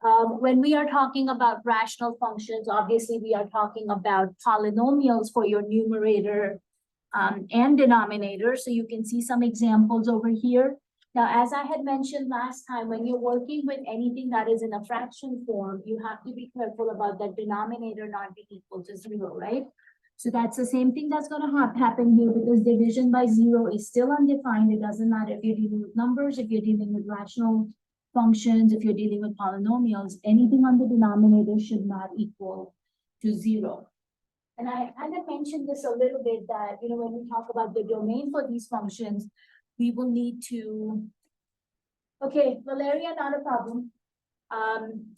When we are talking about rational functions, obviously we are talking about polynomials for your numerator and denominator. So you can see some examples over here. Now, as I had mentioned last time, when you're working with anything that is in a fraction form, you have to be careful about that denominator not being equal to 0, right? So that's the same thing that's going to happen here, because division by 0 is still undefined. It doesn't matter if you're dealing with numbers, if you're dealing with rational functions, if you're dealing with polynomials, anything on the denominator should not equal to 0. And I kind of mentioned this a little bit that, when we talk about the domain for these functions, we will need to, okay, Valeria, not a problem.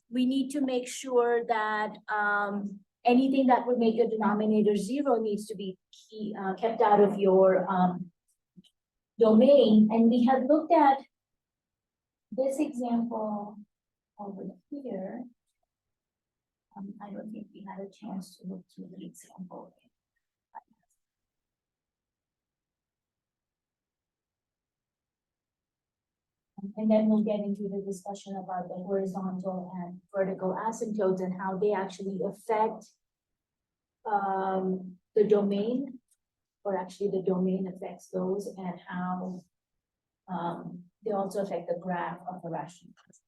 We need to make sure that anything that would make your denominator 0 needs to be kept out of your domain. And we had looked at this example over here. I don't think we had a chance to look through the example. And then we'll get into the discussion about the horizontal and vertical asymptotes and how they actually affect the domain, or actually the domain affects those, and how they also affect the graph of the rational function.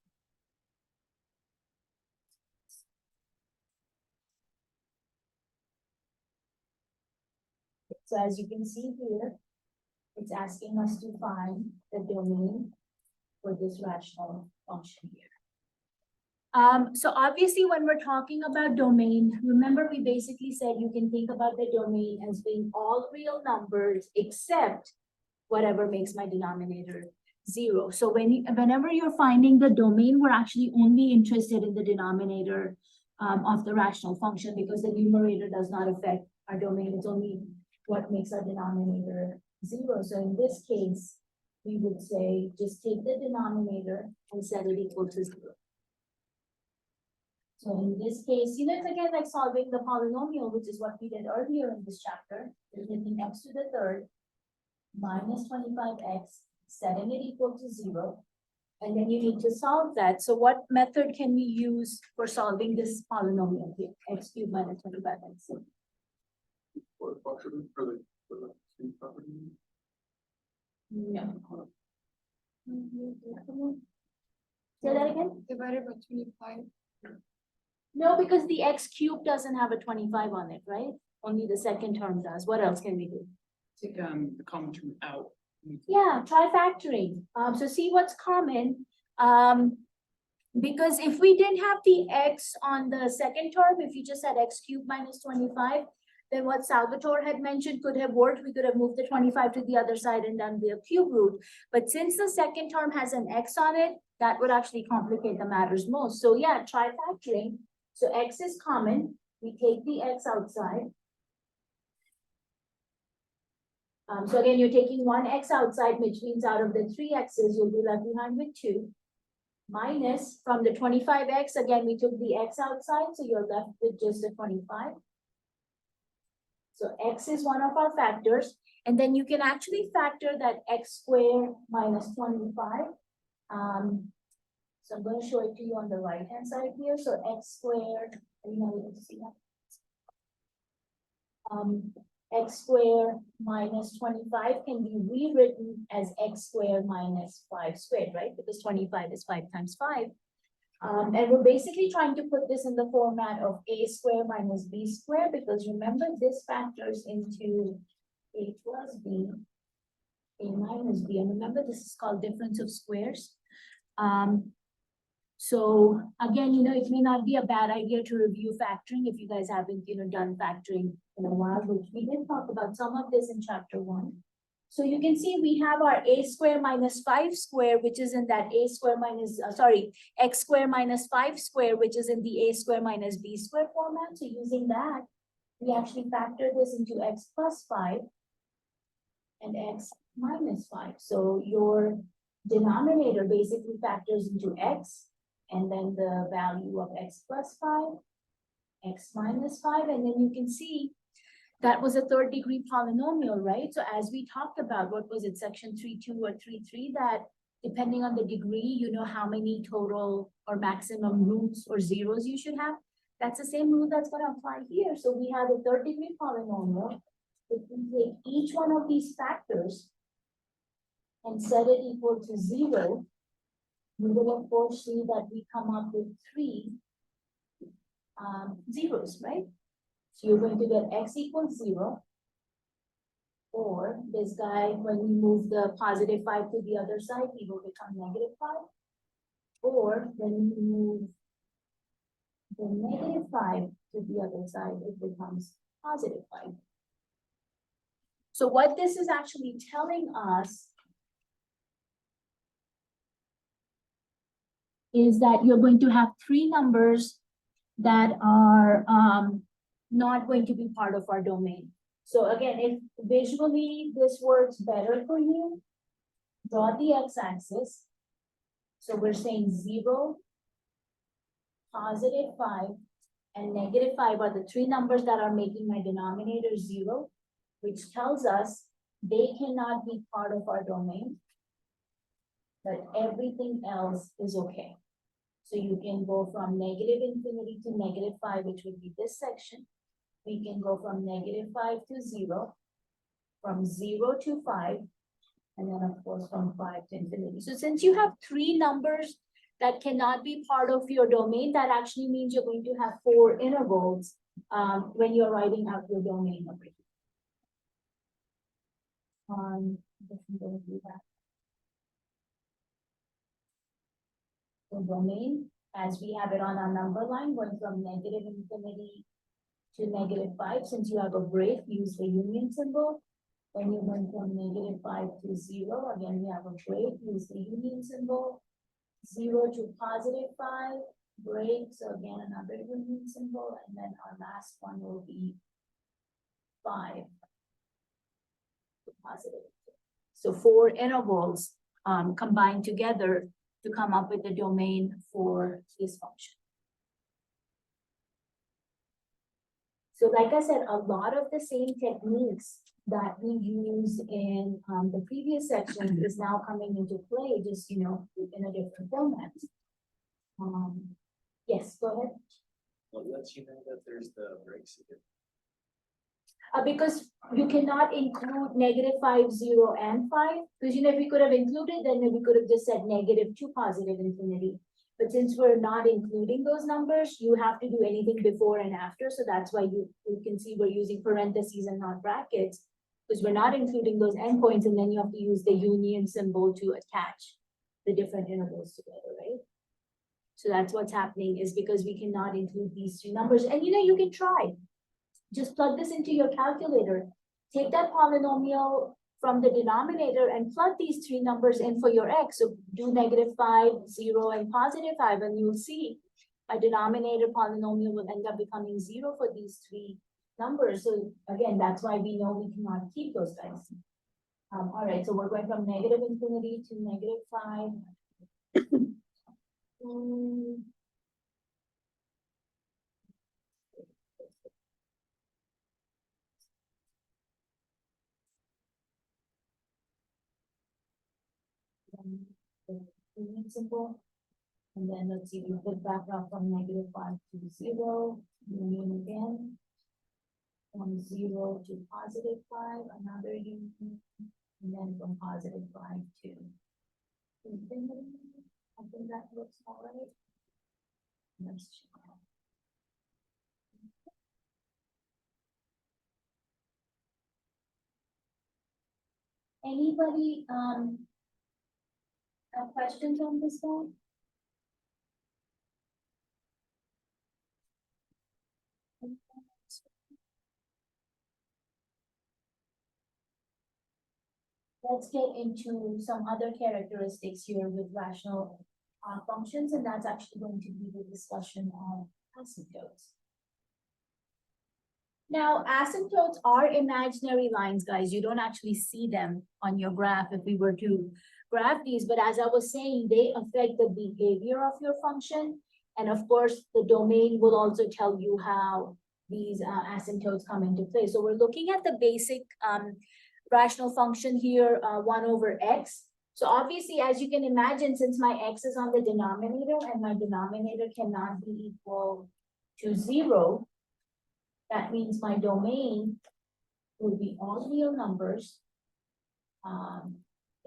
So as you can see here, it's asking us to find the domain for this rational function here. So obviously when we're talking about domain, remember we basically said you can think about the domain as being all real numbers except whatever makes my denominator 0. So whenever you're finding the domain, we're actually only interested in the denominator of the rational function, because the numerator does not affect our domain. It's only what makes our denominator 0. So in this case, we would say just take the denominator and set it equal to 0. So in this case, it's again like solving the polynomial, which is what we did earlier in this chapter. We're taking x to the third minus 25x, setting it equal to 0. And then you need to solve that. So what method can we use for solving this polynomial here? X cubed minus 25x. For the function, for the property? No. Say that again? Divided by 25. No, because the x cubed doesn't have a 25 on it, right? Only the second term does. What else can we do? Take the common term out. Yeah, try factoring. So see what's common. Because if we didn't have the x on the second term, if you just had x cubed minus 25, then what Salvatore had mentioned could have worked. We could have moved the 25 to the other side and done the cube root. But since the second term has an x on it, that would actually complicate the matters most. So yeah, try factoring. So x is common. We take the x outside. So again, you're taking one x outside, which means out of the 3 x's, you'll be left behind with 2. Minus from the 25x, again, we took the x outside, so you're left with just the 25. So x is one of our factors. And then you can actually factor that x squared minus 25. So I'm going to show it to you on the right-hand side here. So x squared, are you not able to see that? X squared minus 25 can be rewritten as x squared minus 5 squared, right? Because 25 is 5 times 5. And we're basically trying to put this in the format of a squared minus b squared, because remember this factors into a plus b, a minus b. And remember, this is called difference of squares. So again, it may not be a bad idea to review factoring if you guys haven't, done factoring in a while, which we did talk about some of this in chapter 1. So you can see we have our a square minus 5 square, which is in that a square minus, x square minus 5 square, which is in the a square minus b square format. So using that, we actually factor this into x plus 5 and x minus 5. So your denominator basically factors into x, and then the value of x plus 5, x minus 5, and then you can see that was a third degree polynomial, right? So as we talked about, what was it, section 3.2 or 3.3, that depending on the degree, you know how many total or maximum roots or zeros you should have. That's the same rule that's gonna apply here. So we have a third degree polynomial. If we take each one of these factors and set it equal to 0, we will of course see that we come up with 3 zeros, right? So you're going to get x equals 0. Or this guy, when we move the positive 5 to the other side, he will become negative 5. Or when we move the negative 5 to the other side, it becomes positive 5. So what this is actually telling us is that you're going to have 3 numbers that are not going to be part of our domain. So again, if visually this works better for you, draw the x-axis. So we're saying 0, positive 5, and negative 5 are the 3 numbers that are making my denominator 0, which tells us they cannot be part of our domain, but everything else is okay. So you can go from negative infinity to negative 5, which would be this section. We can go from negative 5 to 0, from 0 to 5, and then of course from 5 to infinity. So since you have 3 numbers that cannot be part of your domain, that actually means you're going to have 4 intervals when you're writing out your domain over here. Do that. The domain, as we have it on our number line, going from negative infinity to negative 5, since you have a break, use the union symbol. When you went from negative 5 to 0, again, we have a break, use the union symbol. 0 to positive 5, break, so again, another union symbol, and then our last one will be 5 to positive. So 4 intervals combined together to come up with the domain for this function. So like I said, a lot of the same techniques that we used in the previous section is now coming into play, just, you know, in a different format. Yes, go ahead. What lets you know that there's the breaks again? Because you cannot include -5, 0, and 5. Because, you know, if we could have included, then we could have just said negative to positive infinity. But since we're not including those numbers, you have to do anything before and after. So that's why you can see we're using parentheses and not brackets, because we're not including those endpoints, and then you have to use the union symbol to attach the different intervals together, right? So that's what's happening, is because we cannot include these 2 numbers. And you know, you can try. Just plug this into your calculator. Take that polynomial from the denominator and plug these 3 numbers in for your x. So do -5, 0, and positive 5, and you'll see a denominator polynomial will end up becoming 0 for these 3 numbers. So again, that's why we know we cannot keep those guys. All right, so we're going from negative infinity to -5. The union symbol. And then let's see, we put back up from -5 to 0, union again. From 0 to +5, another union, and then from +5 to infinity. I think that looks all right. Let's check. Anybody have questions on this one? Let's get into some other characteristics here with rational functions, and that's actually going to be the discussion on asymptotes. Now, asymptotes are imaginary lines, guys. You don't actually see them on your graph if we were to graph these, but as I was saying, they affect the behavior of your function. And of course, the domain will also tell you how these asymptotes come into play. So we're looking at the basic rational function here, 1 over x. So obviously, as you can imagine, since my x is on the denominator and my denominator cannot be equal to 0, that means my domain will be all real numbers,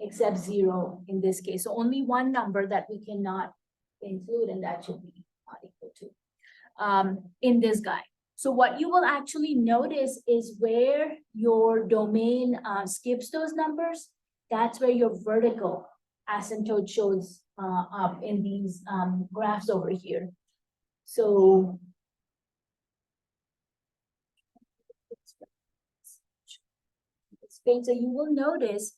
except 0 in this case. So only one number that we cannot include, and that should be not equal to in this guy. So what you will actually notice is where your domain skips those numbers, that's where your vertical asymptote shows up in these graphs over here. So so you will notice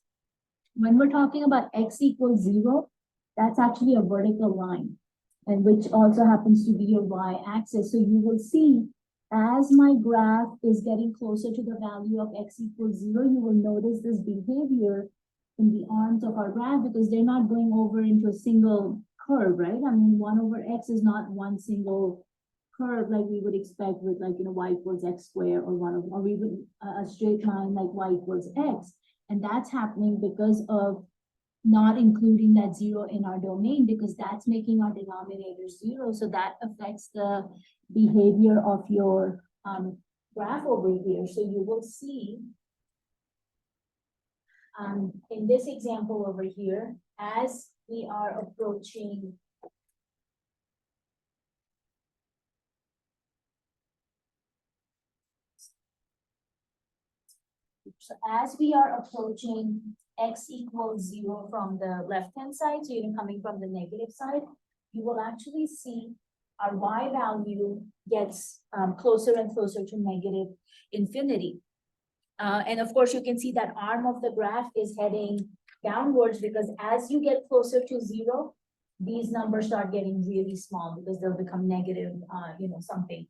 when we're talking about x equals 0, that's actually a vertical line, and which also happens to be your y-axis. So you will see as my graph is getting closer to the value of x equals 0, you will notice this behavior in the arms of our graph because they're not going over into a single curve, right? I mean, 1 over x is not one single curve like we would expect with, like, y equals x squared, or even a straight line like y equals x. And that's happening because of not including that 0 in our domain, because that's making our denominator 0. So that affects the behavior of your graph over here. So you will see in this example over here, as we are approaching x equals 0 from the left-hand side, so you're coming from the negative side, you will actually see our y value gets closer and closer to negative infinity. And of course, you can see that arm of the graph is heading downwards because as you get closer to 0, these numbers start getting really small because they'll become negative, something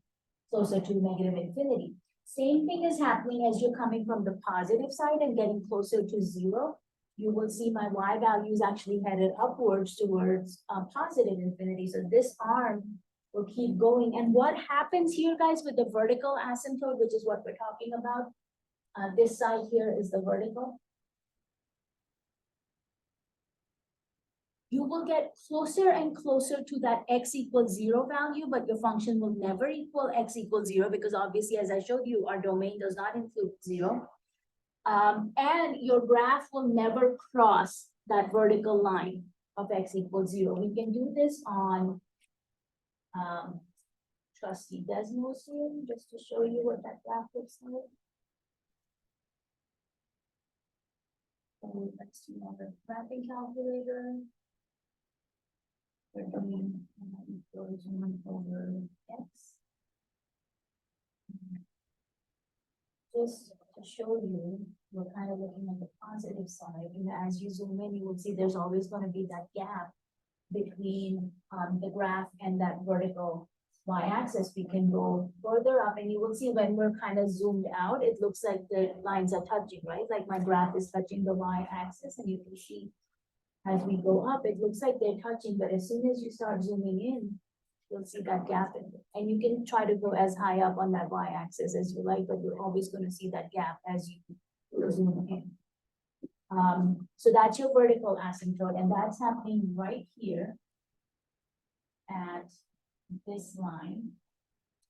closer to negative infinity. Same thing is happening as you're coming from the positive side and getting closer to 0. You will see my y value is actually headed upwards towards positive infinity. So this arm will keep going. And what happens here, guys, with the vertical asymptote, which is what we're talking about, this side here is the vertical. You will get closer and closer to that x equals 0 value, but your function will never equal x equals 0 because obviously, as I showed you, our domain does not include 0. And your graph will never cross that vertical line of x equals 0. We can do this on trusty Desmos here, just to show you what that graph looks like. So let's do another graphing calculator. We're doing equals 1 over x. Just to show you, we're kind of looking at the positive side, and as you zoom in, you will see there's always going to be that gap between the graph and that vertical y-axis. We can go further up, and you will see when we're kind of zoomed out, it looks like the lines are touching, right? Like my graph is touching the y-axis, and you can see as we go up, it looks like they're touching, but as soon as you start zooming in, you'll see that gap in it. And you can try to go as high up on that y-axis as you like, but you're always going to see that gap as you zoom in. So that's your vertical asymptote, and that's happening right here at this line,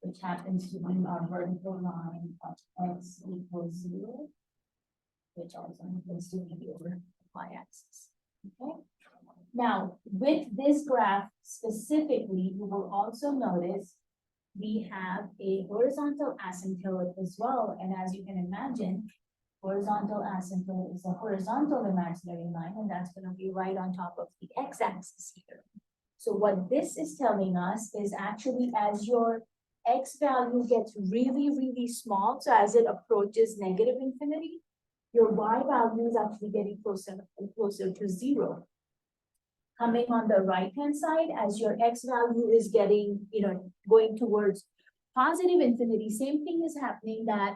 which happens to be our vertical line of x equals 0, which also happens to be over the y-axis. Okay. Now, with this graph specifically, you will also notice we have a horizontal asymptote as well. And as you can imagine, horizontal asymptote is a horizontal imaginary line, and that's going to be right on top of the x-axis here. So what this is telling us is actually as your x value gets really, really small, so as it approaches negative infinity, your y value is actually getting closer and closer to 0. Coming on the right-hand side, as your x value is getting, going towards positive infinity, same thing is happening, that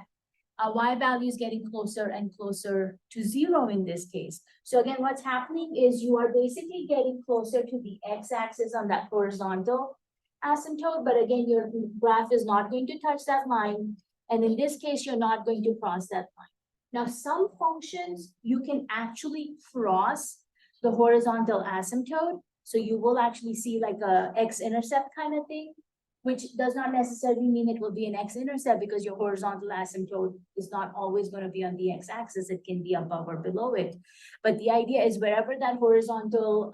y value is getting closer and closer to 0 in this case. So again, what's happening is you are basically getting closer to the x-axis on that horizontal asymptote, but again, your graph is not going to touch that line, and in this case, you're not going to cross that line. Now, some functions you can actually cross the horizontal asymptote. So you will actually see like a x-intercept kind of thing, which does not necessarily mean it will be an x-intercept because your horizontal asymptote is not always going to be on the x-axis. It can be above or below it. But the idea is wherever that horizontal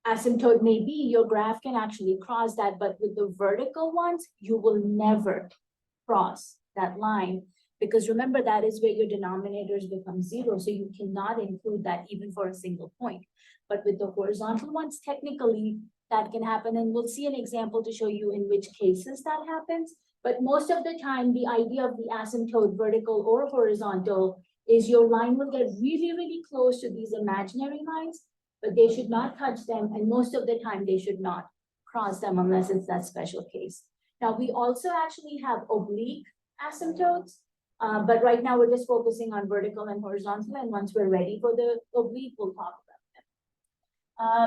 asymptote may be, your graph can actually cross that. But with the vertical ones, you will never cross that line. Because remember, that is where your denominators become zero. So you cannot include that even for a single point. But with the horizontal ones, technically, that can happen. And we'll see an example to show you in which cases that happens. But most of the time, the idea of the asymptote, vertical or horizontal, is your line will get really, really close to these imaginary lines, but they should not touch them. And most of the time, they should not cross them unless it's that special case. Now, we also actually have oblique asymptotes. But right now we're just focusing on vertical and horizontal, and once we're ready for the oblique, we'll talk about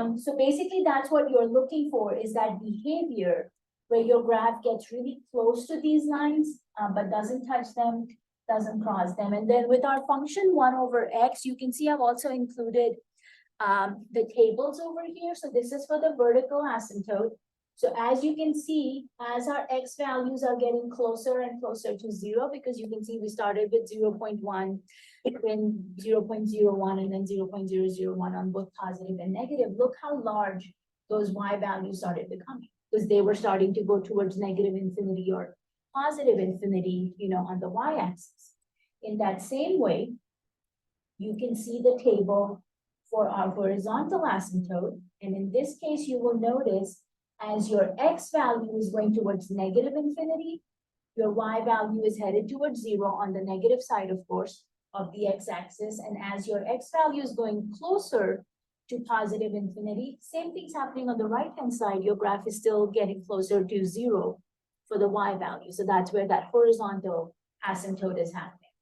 them. So basically that's what you're looking for, is that behavior where your graph gets really close to these lines, but doesn't touch them, doesn't cross them. And then with our function 1 over x, you can see I've also included the tables over here. So this is for the vertical asymptote. So as you can see, as our x values are getting closer and closer to 0, because you can see we started with 0.1, then 0.01, and then 0.001 on both positive and negative. Look how large those y values started becoming, because they were starting to go towards negative infinity or positive infinity, on the y-axis. In that same way, you can see the table for our horizontal asymptote. And in this case, you will notice as your x value is going towards negative infinity, your y value is headed towards 0 on the negative side, of course, of the x-axis. And as your x value is going closer to positive infinity, same thing's happening on the right-hand side. Your graph is still getting closer to 0 for the y value. So that's where that horizontal asymptote is happening.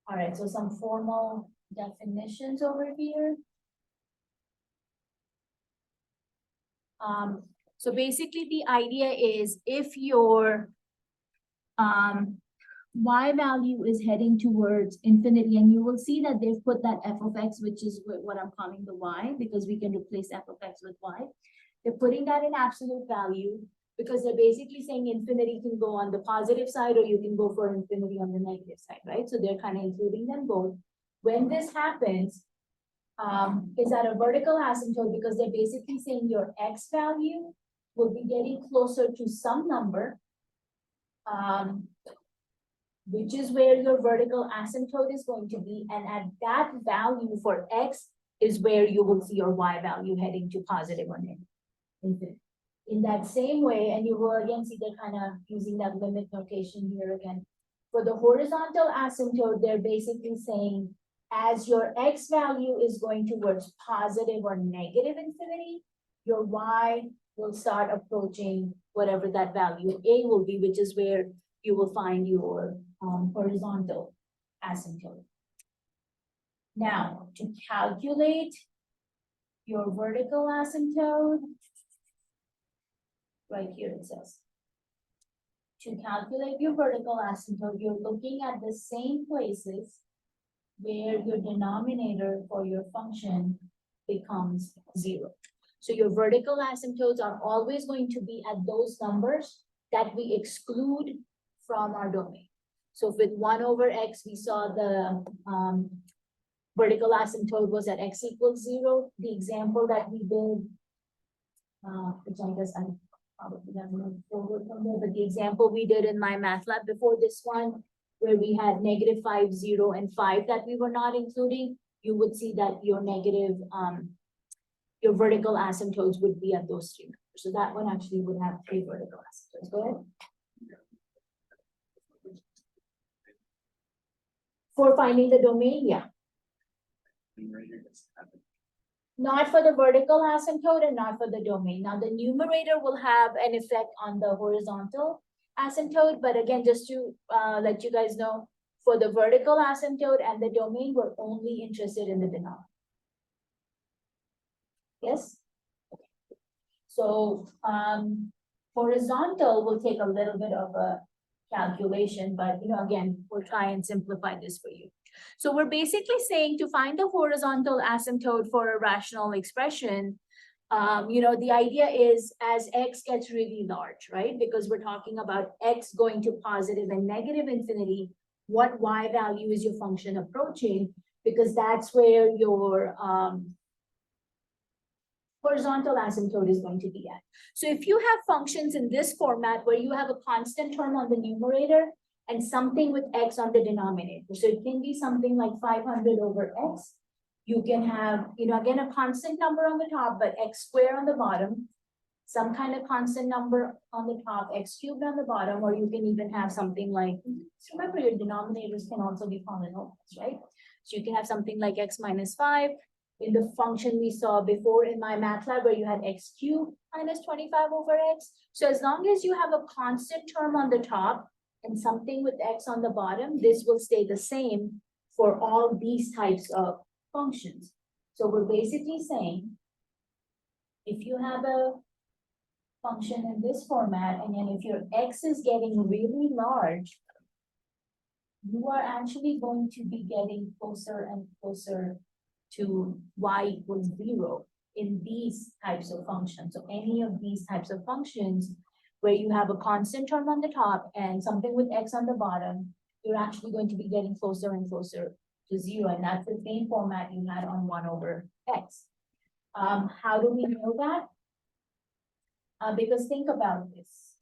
All right, so some formal definitions over here. So basically the idea is if your y value is heading towards infinity, and you will see that they've put that f of x, which is what I'm calling the y, because we can replace f of x with y. They're putting that in absolute value because they're basically saying infinity can go on the positive side or you can go for infinity on the negative side, right? So they're kind of including them both. When this happens, is at a vertical asymptote, because they're basically saying your x value will be getting closer to some number, which is where your vertical asymptote is going to be. And at that value for x is where you will see your y value heading to positive or negative infinity. In that same way, and you will again see they're kind of using that limit notation here again. For the horizontal asymptote, they're basically saying as your x value is going towards positive or negative infinity, your y will start approaching whatever that value a will be, which is where you will find your horizontal asymptote. Now, to calculate your vertical asymptote, right here it says, to calculate your vertical asymptote, you're looking at the same places where your denominator for your function becomes 0. So your vertical asymptotes are always going to be at those numbers that we exclude from our domain. So with 1 over x, we saw the vertical asymptote was at x equals 0. The example that we did, which I guess I probably have moved forward from there, but the example we did in my math lab before this one, where we had negative 5, 0, and 5 that we were not including, you would see that your negative, your vertical asymptotes would be at those 3 numbers. So that one actually would have 3 vertical asymptotes. Go ahead. For finding the domain, yeah. Not for the vertical asymptote and not for the domain. Now the numerator will have an effect on the horizontal asymptote, but again, just to let you guys know, for the vertical asymptote and the domain, we're only interested in the denominator. Yes? So horizontal will take a little bit of a calculation, but again, we'll try and simplify this for you. So we're basically saying to find the horizontal asymptote for a rational expression, the idea is as x gets really large, right? Because we're talking about x going to positive and negative infinity, what y value is your function approaching? Because that's where your horizontal asymptote is going to be at. So if you have functions in this format where you have a constant term on the numerator and something with x on the denominator, so it can be something like 500 over x. You can have, again, a constant number on the top, but x squared on the bottom, some kind of constant number on the top, x cubed on the bottom, or you can even have something like, remember your denominators can also be polynomials, right? So you can have something like x minus 5 in the function we saw before in my MATLAB where you had x cubed minus 25 over x. So as long as you have a constant term on the top and something with x on the bottom, this will stay the same for all these types of functions. So we're basically saying, if you have a function in this format, and then if your x is getting really large, you are actually going to be getting closer and closer to y equals 0 in these types of functions. So any of these types of functions where you have a constant term on the top and something with x on the bottom, you're actually going to be getting closer and closer to 0, and that's the same format you had on 1 over x. How do we know that? Because think about this.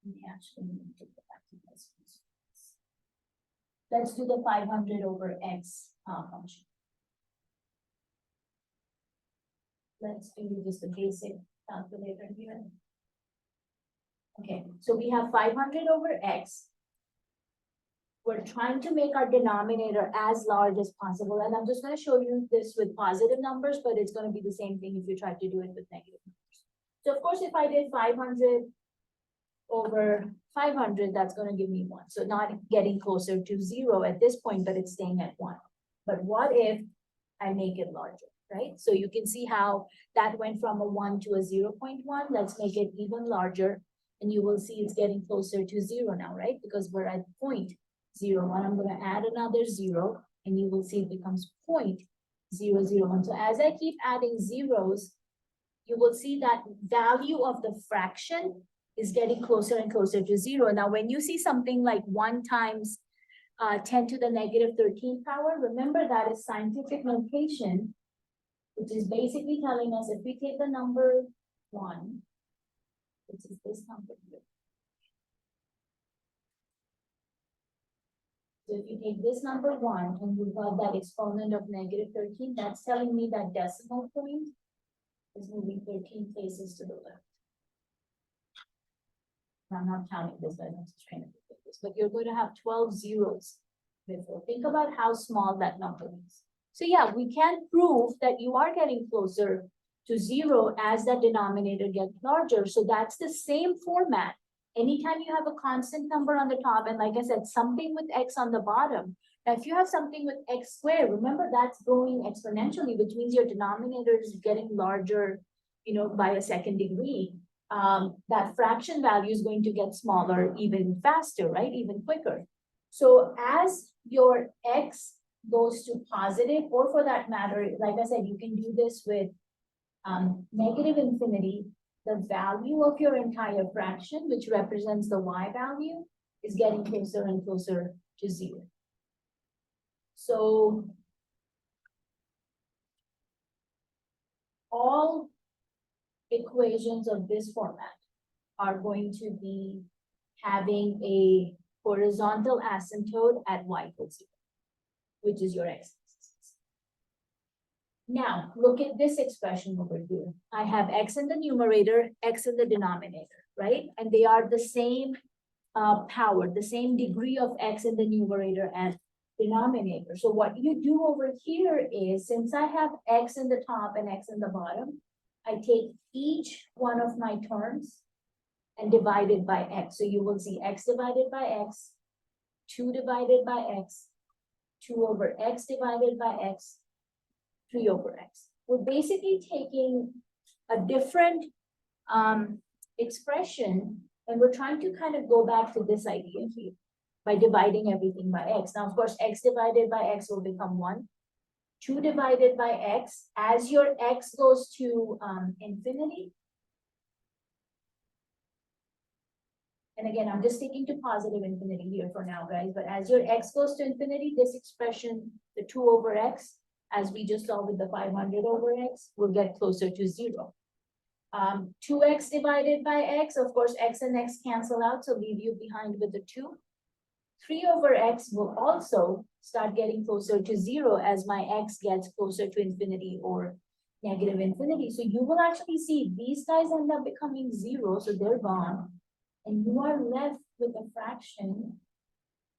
We actually need to go back to this. Let's do the 500 over x function. Let's do just a basic calculator here. Okay, so we have 500 over x. We're trying to make our denominator as large as possible. And I'm just going to show you this with positive numbers, but it's going to be the same thing if you try to do it with negative numbers. So of course, if I did 500 over 500, that's going to give me 1. So not getting closer to 0 at this point, but it's staying at 1. But what if I make it larger, right? So you can see how that went from a 1 to a 0.1. Let's make it even larger. And you will see it's getting closer to 0 now, right? Because we're at 0.01. I'm going to add another 0, and you will see it becomes 0.001. So as I keep adding zeros, you will see that value of the fraction is getting closer and closer to 0. Now, when you see something like 1 times 10 to the negative 13th power, remember that is scientific notation, which is basically telling us if we take the number 1, which is this number here. So if you take this number 1 and you've got that exponent of negative 13, that's telling me that decimal point is moving 13 places to the left. I'm not counting this, but I'm just trying to think this. But you're going to have 12 zeros before. Think about how small that number is. So yeah, we can prove that you are getting closer to 0 as that denominator gets larger. So that's the same format. Anytime you have a constant number on the top, and like I said, something with x on the bottom. Now, if you have something with x squared, remember that's growing exponentially, which means your denominator is getting larger, by a second degree. That fraction value is going to get smaller even faster, right? Even quicker. So as your x goes to positive, or for that matter, like I said, you can do this with negative infinity, the value of your entire fraction, which represents the y value, is getting closer and closer to 0. So all equations of this format are going to be having a horizontal asymptote at y equals 0, which is your x. Now, look at this expression over here. I have x in the numerator, x in the denominator, right? And they are the same power, the same degree of x in the numerator and denominator. So what you do over here is, since I have x in the top and x in the bottom, I take each one of my terms and divide it by x. So you will see x divided by x, 2 divided by x, 2 over x divided by x, 3 over x. We're basically taking a different expression And we're trying to kind of go back to this idea here by dividing everything by x. Now, of course, x divided by x will become 1. 2 divided by x, as your x goes to infinity. And again, I'm just sticking to positive infinity here for now, guys. But as your x goes to infinity, this expression, the 2 over x, as we just saw with the 500 over x, will get closer to 0. 2x divided by x, of course, x and x cancel out, so leave you behind with the 2. 3 over x will also start getting closer to 0 as my x gets closer to infinity or negative infinity. So you will actually see these guys end up becoming 0, so they're gone. And you are left with a fraction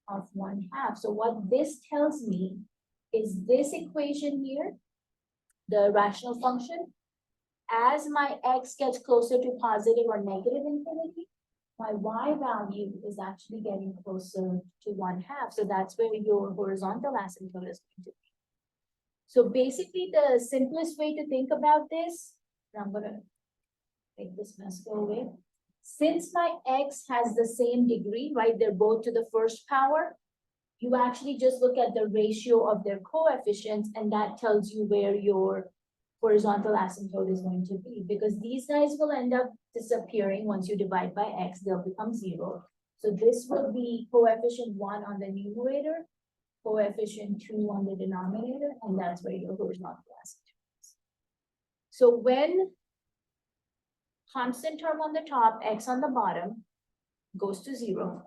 of 1/2. So what this tells me is this equation here, the rational function, as my x gets closer to positive or negative infinity, my y value is actually getting closer to 1/2. So that's where your horizontal asymptote is going to be. So basically the simplest way to think about this, I'm gonna make this mess go away. Since my x has the same degree, right, they're both to the first power, you actually just look at the ratio of their coefficients and that tells you where your horizontal asymptote is going to be, because these guys will end up disappearing once you divide by x, they'll become 0. So this will be coefficient 1 on the numerator, coefficient 2 on the denominator, and that's where your horizontal asymptote is. So when constant term on the top, x on the bottom, goes to 0,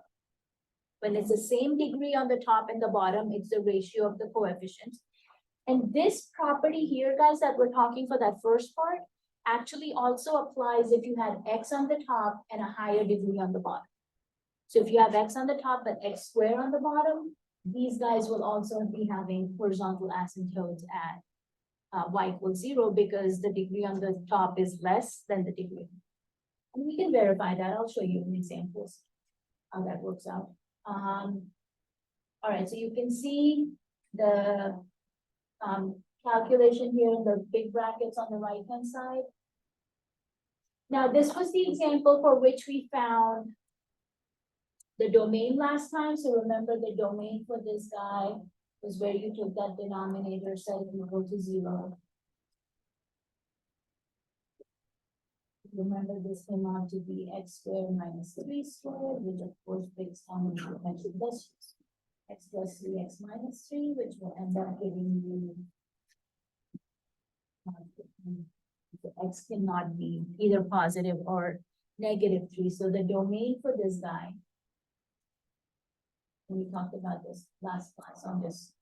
when it's the same degree on the top and the bottom, it's the ratio of the coefficients. And this property here, guys, that we're talking for that first part, actually also applies if you had x on the top and a higher degree on the bottom. So if you have x on the top but x squared on the bottom, these guys will also be having horizontal asymptotes at y equals 0 because the degree on the top is less than the degree. And we can verify that. I'll show you in examples how that works out. All right, so you can see the calculation here in the big brackets on the right-hand side. Now, this was the example for which we found the domain last time. So remember the domain for this guy was where you took that denominator, set it equal to 0. Remember this came out to be x squared minus 3 squared, which of course breaks down into potential ratios. X plus 3x minus 3, which will end up giving you the x cannot be either positive or negative 3. So the domain for this guy, and we talked about this last class, I'm just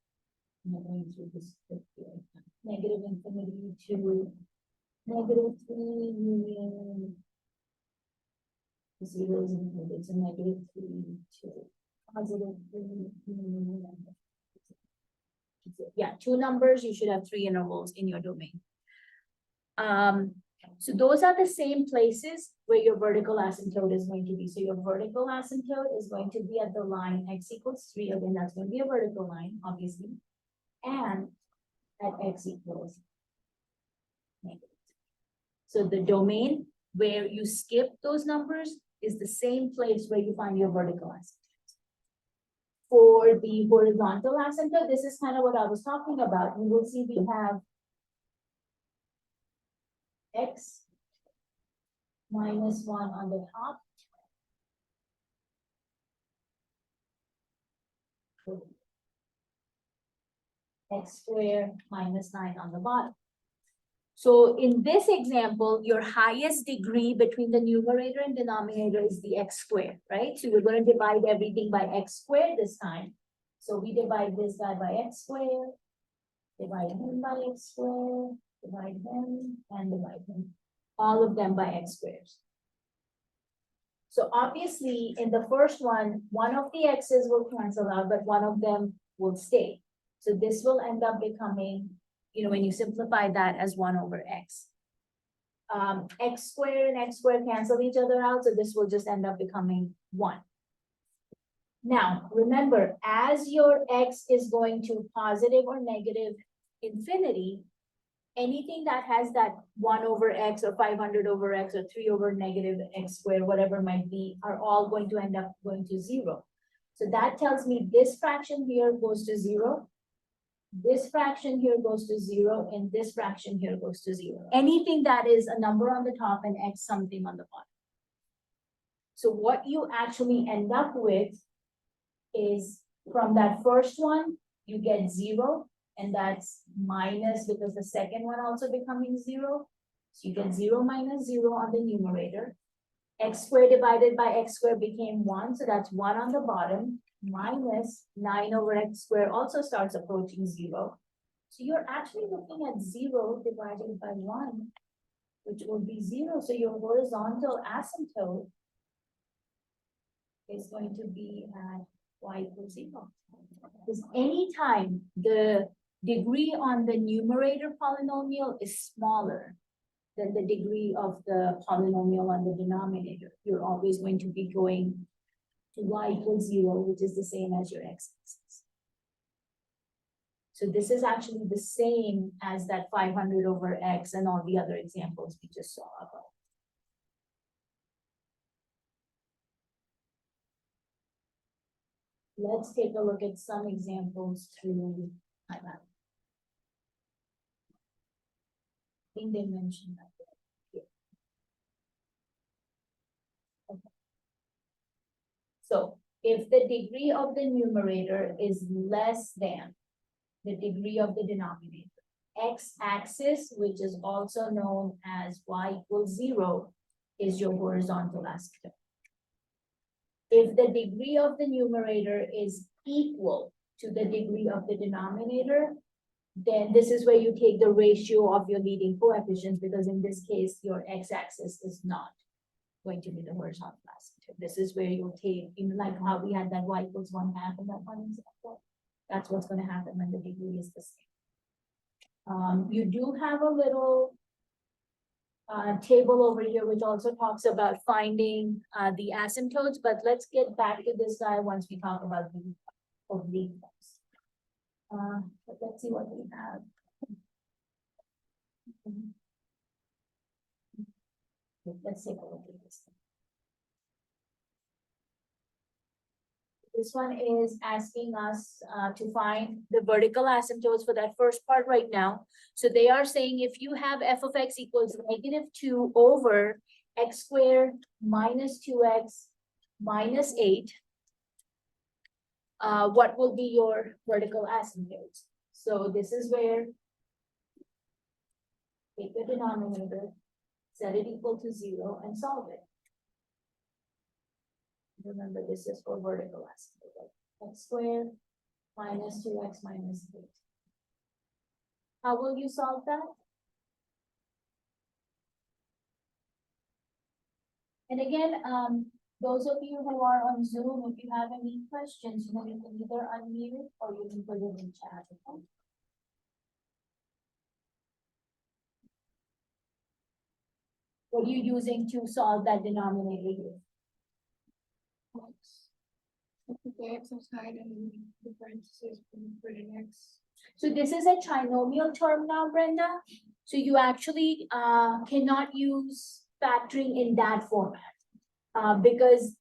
going through this here. Negative infinity to negative 3 union 0 is included, so negative 3 to positive 3 union. Yeah, 2 numbers, you should have 3 intervals in your domain. So those are the same places where your vertical asymptote is going to be. So your vertical asymptote is going to be at the line x equals 3. Again, that's going to be a vertical line, obviously. And at x equals negative. So the domain where you skip those numbers is the same place where you find your vertical asymptote. For the horizontal asymptote, this is kind of what I was talking about. You will see we have x minus 1 on the top. X squared minus 9 on the bottom. So in this example, your highest degree between the numerator and denominator is the x squared, right? So we're going to divide everything by x squared this time. So we divide this guy by x squared, divide him by x squared, divide him, and divide him. All of them by x squares. So obviously, in the first one of the x's will cancel out, but one of them will stay. So this will end up becoming, when you simplify that as 1 over x. X squared and x squared cancel each other out, so this will just end up becoming 1. Now, remember, as your x is going to positive or negative infinity, anything that has that 1/x or 500/x or 3/-x², whatever might be, are all going to end up going to 0. So that tells me this fraction here goes to 0. This fraction here goes to 0, and this fraction here goes to 0. Anything that is a number on the top and x something on the bottom. So what you actually end up with is from that first one, you get 0, and that's minus because the second one also becoming 0. So you get 0 minus 0 on the numerator. X² divided by x² became 1, so that's 1 on the bottom, minus 9/x² also starts approaching 0. So you're actually looking at 0 divided by 1, which will be 0. So your horizontal asymptote is going to be at y equals 0. Because anytime the degree on the numerator polynomial is smaller than the degree of the polynomial on the denominator, you're always going to be going to y equals 0, which is the same as your x-axis. So this is actually the same as that 500/x and all the other examples we just saw above. Let's take a look at some examples through IMAP. I think they mentioned that here. Okay. So if the degree of the numerator is less than the degree of the denominator, x-axis, which is also known as y equals 0, is your horizontal asymptote. If the degree of the numerator is equal to the degree of the denominator, then this is where you take the ratio of your leading coefficients, because in this case, your x-axis is not going to be the horizontal asymptote. This is where you'll take, like how we had that y equals 1/2 in that one example. That's what's going to happen when the degree is the same. You do have a little table over here, which also talks about finding the asymptotes, but let's get back to this guy once we talk about the oblique ones. But let's see what we have. Let's take a look at this. This one is asking us to find the vertical asymptotes for that first part right now. So they are saying if you have f of x equals -2 over x² minus 2x minus 8, what will be your vertical asymptotes? So this is where take the denominator, set it equal to 0, and solve it. Remember, this is for vertical asymptote, x² minus 2x minus 8. How will you solve that? And again, those of you who are on Zoom, if you have any questions, you can either unmute or you can put it in chat. Okay? What are you using to solve that denominator here? The x outside and the parentheses put an x. So this is a trinomial term now, Brenda. So you actually cannot use factoring in that format. Because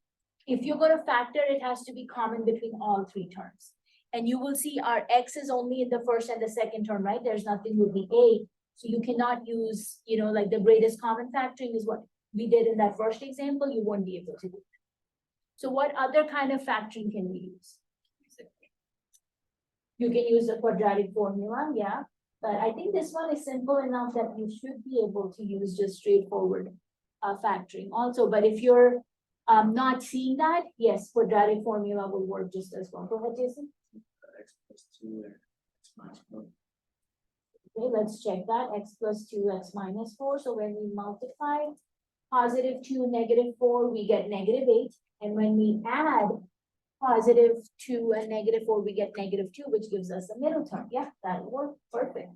if you're going to factor, it has to be common between all three terms. And you will see our x is only in the first and the second term, right? There's nothing with the a. So you cannot use, like the greatest common factoring is what we did in that first example. You won't be able to do. So what other kind of factoring can we use? You can use the quadratic formula, yeah. But I think this one is simple enough that you should be able to use just straightforward factoring also. But if you're not seeing that, yes, quadratic formula will work just as well. Go ahead, Jason. X plus 2 and x minus 4. Okay, let's check that. X plus 2, x minus 4. So when we multiply +2, -4, we get -8. And when we add +2 and -4, we get -2, which gives us the middle term. Yeah, that will work. Perfect.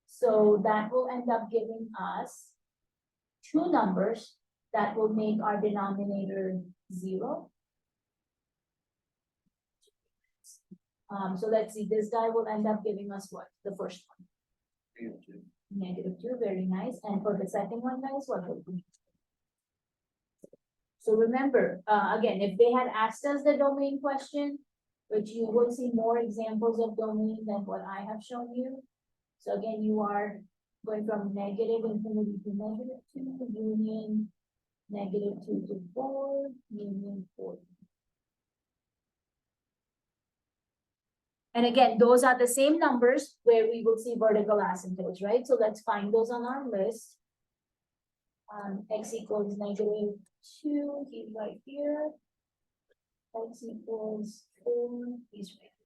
So that will end up giving us two numbers that will make our denominator 0. So let's see, this guy will end up giving us what? The first one. -2, very nice. And for the second one, guys, what would be? So remember, again, if they had asked us the domain question, which you will see more examples of domain than what I have shown you. So again, you are going from -infinity to -2, union -2 to 4, union 4. And again, those are the same numbers where we will see vertical asymptotes, right? So let's find those on our list. X equals -2, he's right here. X equals 4, he's right here.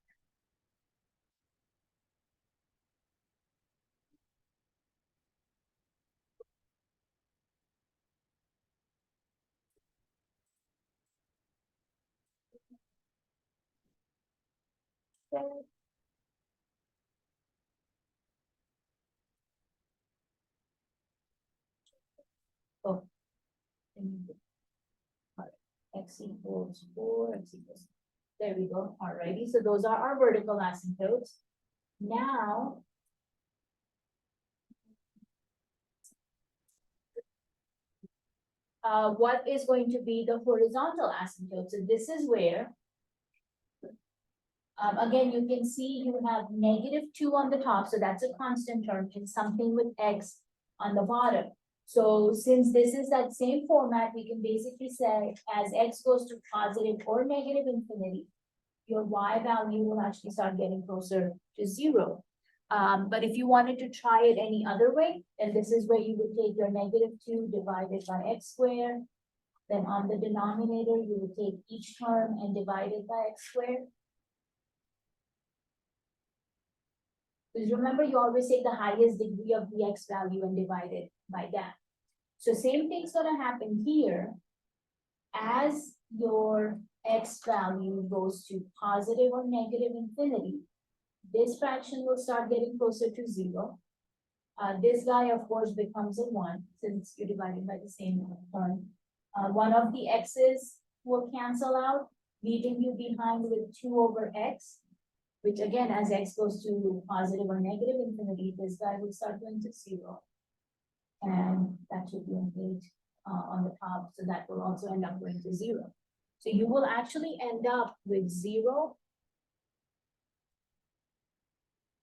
Oh. X equals 4, X equals, there we go. Alrighty, so those are our vertical asymptotes. Now, what is going to be the horizontal asymptote? So this is where, again, you can see you have -2 on the top, so that's a constant term, and something with X on the bottom. So since this is that same format, we can basically say as X goes to positive or negative infinity, your Y value will actually start getting closer to 0. But if you wanted to try it any other way, then this is where you would take your -2 divided by X squared. Then on the denominator, you would take each term and divide it by X squared. Because remember, you always take the highest degree of the X value and divide it by that. So same thing's gonna happen here. As your X value goes to positive or negative infinity, this fraction will start getting closer to 0. This guy, of course, becomes a 1 since you're divided by the same term. One of the X's will cancel out, leaving you behind with 2 over X, which again, as X goes to positive or negative infinity, this guy will start going to 0. And that should be an 8 on the top, so that will also end up going to 0. So you will actually end up with 0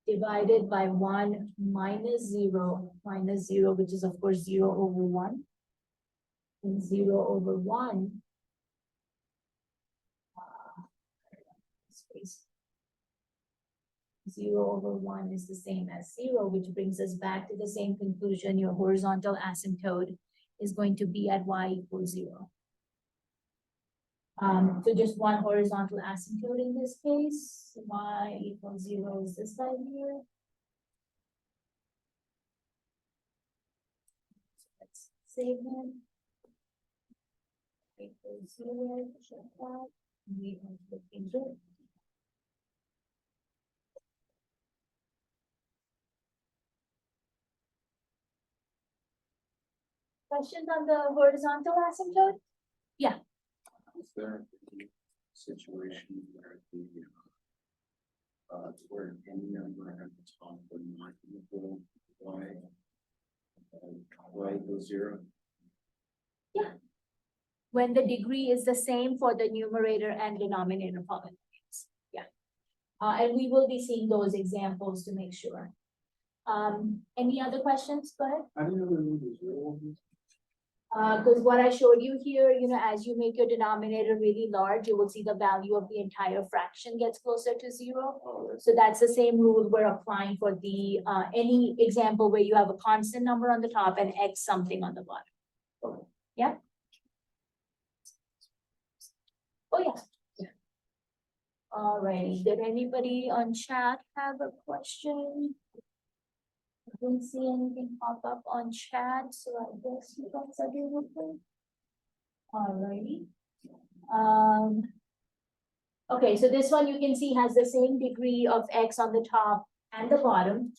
divided by 1 minus 0, which is of course 0 over 1. And 0 over 1. Space. 0 over 1 is the same as 0, which brings us back to the same conclusion. Your horizontal asymptote is going to be at Y equals 0. So just one horizontal asymptote in this case. Y equals 0 is this guy here. So let's save him. Equals 0, check that. We have to look into it. Questions on the horizontal asymptote? Yeah. Is there a situation where where any number at the top would not equal Y, Y equals 0? Yeah. When the degree is the same for the numerator and denominator polynomials. Yeah. And we will be seeing those examples to make sure. Any other questions? Go ahead. How do you know the number is 0? Because what I showed you here, as you make your denominator really large, you will see the value of the entire fraction gets closer to 0. Oh, So that's the same rule we're applying for the any example where you have a constant number on the top and X something on the bottom. okay. Yeah. Oh, yeah. Yeah. All right. Did anybody on chat have a question? I didn't see anything pop up on chat, so I guess you guys are doing okay. All righty. Okay, so this one you can see has the same degree of X on the top and the bottom.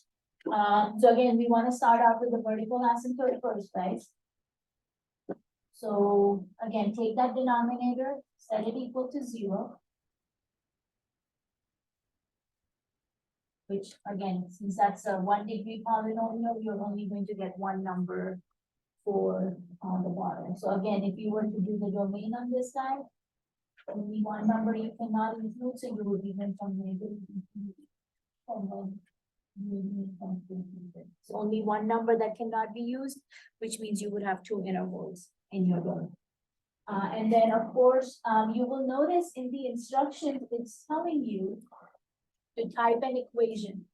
So again, we want to start out with the vertical asymptote first, guys. So again, take that denominator, set it equal to 0. which again, since that's a 1-degree polynomial, you're only going to get one number for on the bottom. So again, if you were to do the domain on this guy, only one number you cannot include, so you would even from negative infinity, and then union from infinity. So only one number that cannot be used, which means you would have two intervals in your domain. And then of course, you will notice in the instructions, it's telling you to type an equation,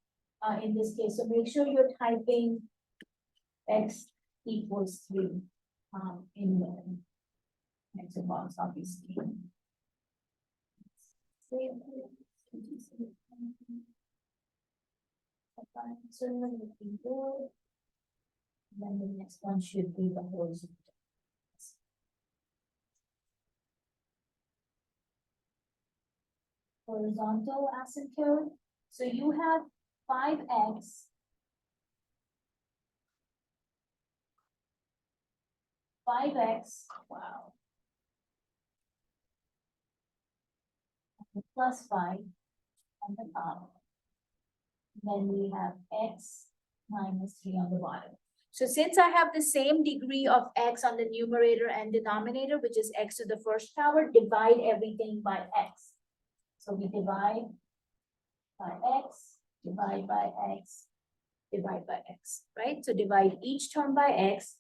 in this case. So make sure you're typing x equals 3, in the next box, obviously. Then the next one should be the horizontal. Horizontal asymptote. So you have 5x. 5x, wow. Plus 5 on the top. Then we have x minus 3 on the bottom. So since I have the same degree of x on the numerator and denominator, which is x to the first power, divide everything by x. So we divide by x, divide by x, divide by x, right? So divide each term by x.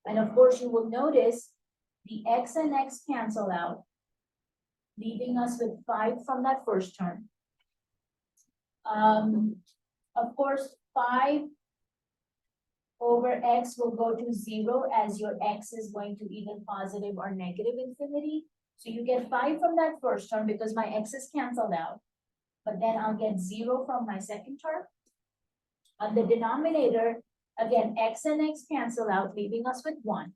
And of course, you will notice the x and x cancel out, leaving us with 5 from that first term. Of course, 5 over x will go to 0 as your x is going to either positive or negative infinity. So you get 5 from that first term because my x is canceled out. But then I'll get 0 from my second term. On the denominator, again, x and x cancel out, leaving us with 1.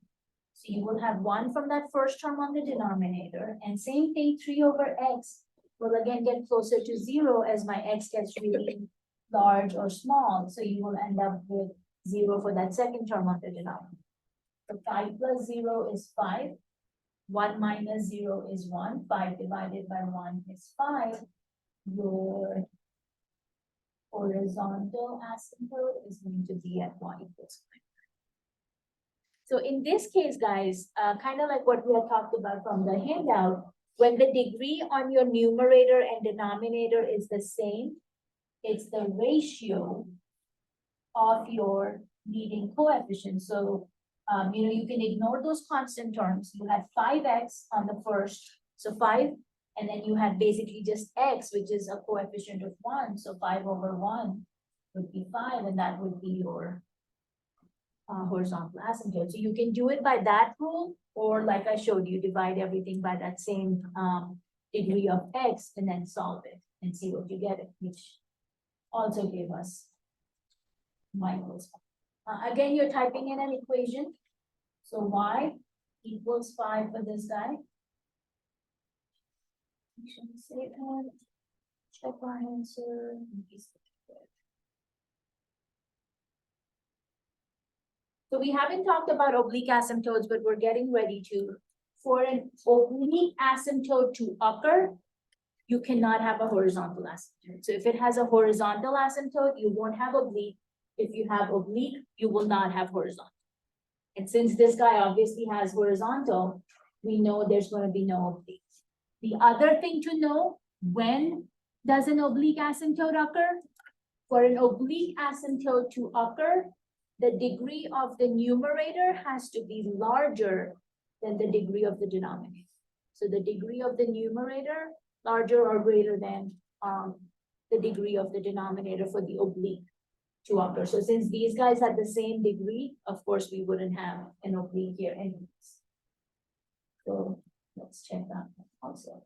So you will have 1 from that first term on the denominator. And same thing, 3 over x will again get closer to 0 as my x gets really large or small. So you will end up with 0 for that second term on the denominator. So 5 plus 0 is 5. 1 minus 0 is 1. 5 divided by 1 is 5. Your horizontal asymptote is going to be at y equals 5. So in this case, guys, kind of like what we had talked about from the handout, when the degree on your numerator and denominator is the same, it's the ratio of your leading coefficients. So, you can ignore those constant terms. You had 5x on the first, so 5, and then you had basically just x, which is a coefficient of 1. So 5 over 1 would be 5, and that would be your horizontal asymptote. So you can do it by that rule, or like I showed you, divide everything by that same degree of x and then solve it and see what you get, which also gave us y equals 5. Again, you're typing in an equation. So y equals 5 for this guy. Check our answer. So we haven't talked about oblique asymptotes, but we're getting ready to. For an oblique asymptote to occur, you cannot have a horizontal asymptote. So if it has a horizontal asymptote, you won't have oblique. If you have oblique, you will not have horizontal. And since this guy obviously has horizontal, we know there's going to be no oblique. The other thing to know, when does an oblique asymptote occur? For an oblique asymptote to occur, the degree of the numerator has to be larger than the degree of the denominator. So the degree of the numerator larger or greater than the degree of the denominator for the oblique to occur. So since these guys had the same degree, of course, we wouldn't have an oblique here anyways. So let's check that also.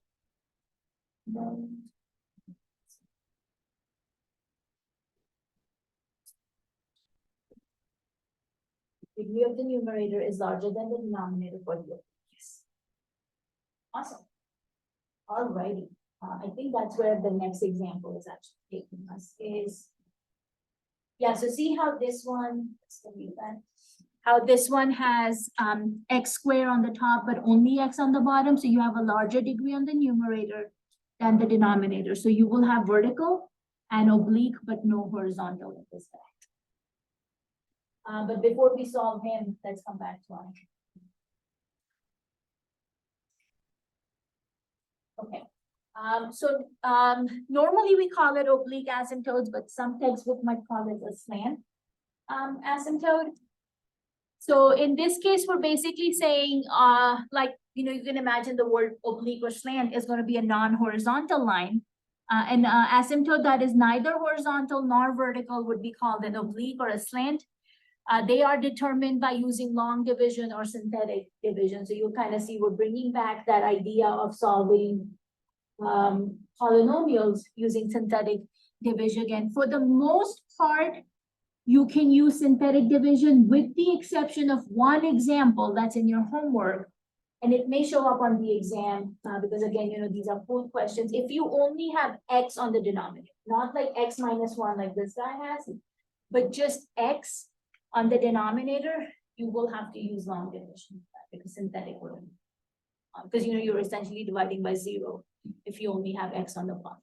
Degree of the numerator is larger than the denominator for the oblique. Yes. Awesome. Alrighty. I think that's where the next example is actually taking us is. Yeah, so see how this one, let's delete that. How this one has x squared on the top, but only x on the bottom. So you have a larger degree on the numerator than the denominator. So you will have vertical and oblique, but no horizontal at this guy. But before we solve him, let's come back to our. Okay. Normally we call it oblique asymptotes, but some textbook might call it a slant asymptote. So in this case, we're basically saying, like, you can imagine the word oblique or slant is going to be a non-horizontal line. An asymptote that is neither horizontal nor vertical would be called an oblique or a slant. They are determined by using long division or synthetic division. So you'll kind of see we're bringing back that idea of solving polynomials using synthetic division again. For the most part, you can use synthetic division with the exception of one example that's in your homework. And it may show up on the exam because again, these are full questions. If you only have x on the denominator, not like x minus 1 like this guy has, but just x on the denominator, you will have to use long division because synthetic wouldn't. Because you're essentially dividing by 0 if you only have x on the bottom.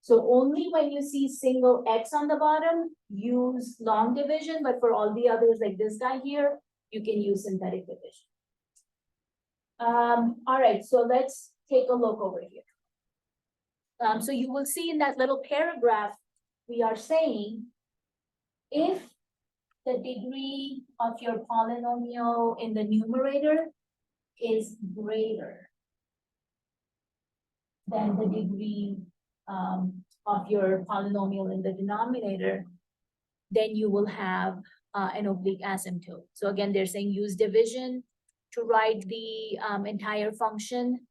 So only when you see single x on the bottom, use long division, but for all the others like this guy here, you can use synthetic division. All right, so let's take a look over here. So you will see in that little paragraph, we are saying if the degree of your polynomial in the numerator is greater than the degree of your polynomial in the denominator, then you will have an oblique asymptote. So again, they're saying use division to write the entire function.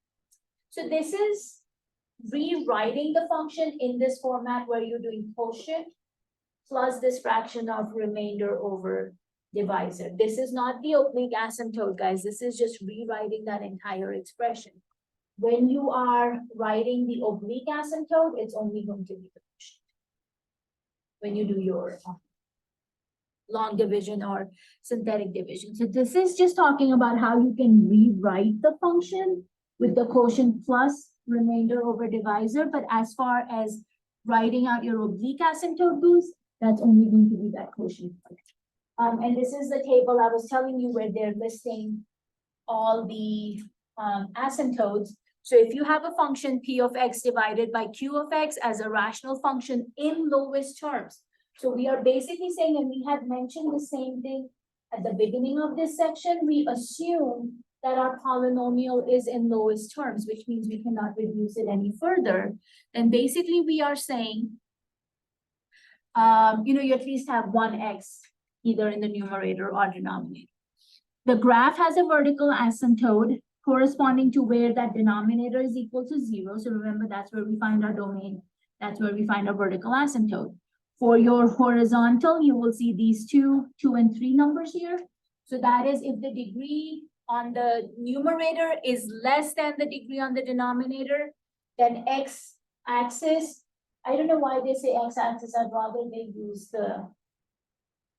So this is rewriting the function in this format where you're doing quotient plus this fraction of remainder over divisor. This is not the oblique asymptote, guys. This is just rewriting that entire expression. When you are writing the oblique asymptote, it's only going to be the quotient. When you do your long division or synthetic division. So this is just talking about how you can rewrite the function with the quotient plus remainder over divisor. But as far as writing out your oblique asymptote goes, that's only going to be that quotient. And this is the table I was telling you where they're listing all the asymptotes. So if you have a function p of x divided by q of x as a rational function in lowest terms. So we are basically saying, and we had mentioned the same thing at the beginning of this section, we assume that our polynomial is in lowest terms, which means we cannot reduce it any further. And basically we are saying, you at least have one x either in the numerator or denominator. The graph has a vertical asymptote corresponding to where that denominator is equal to 0. So remember, that's where we find our domain. That's where we find our vertical asymptote. For your horizontal, you will see these 2 and 3 numbers here. So that is if the degree on the numerator is less than the degree on the denominator, then x-axis, I don't know why they say x-axis, I'd rather they use the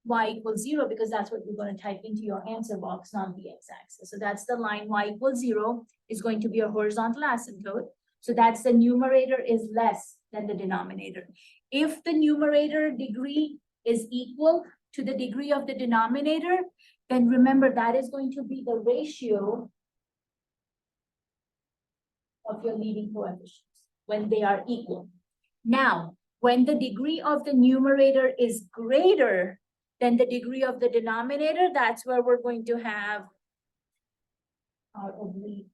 y equals 0 because that's what you're going to type into your answer box, not the x-axis. So that's the line y equals 0 is going to be a horizontal asymptote. So that's the numerator is less than the denominator. If the numerator degree is equal to the degree of the denominator, then remember that is going to be the ratio of your leading coefficients when they are equal. Now, when the degree of the numerator is greater than the degree of the denominator, that's where we're going to have our oblique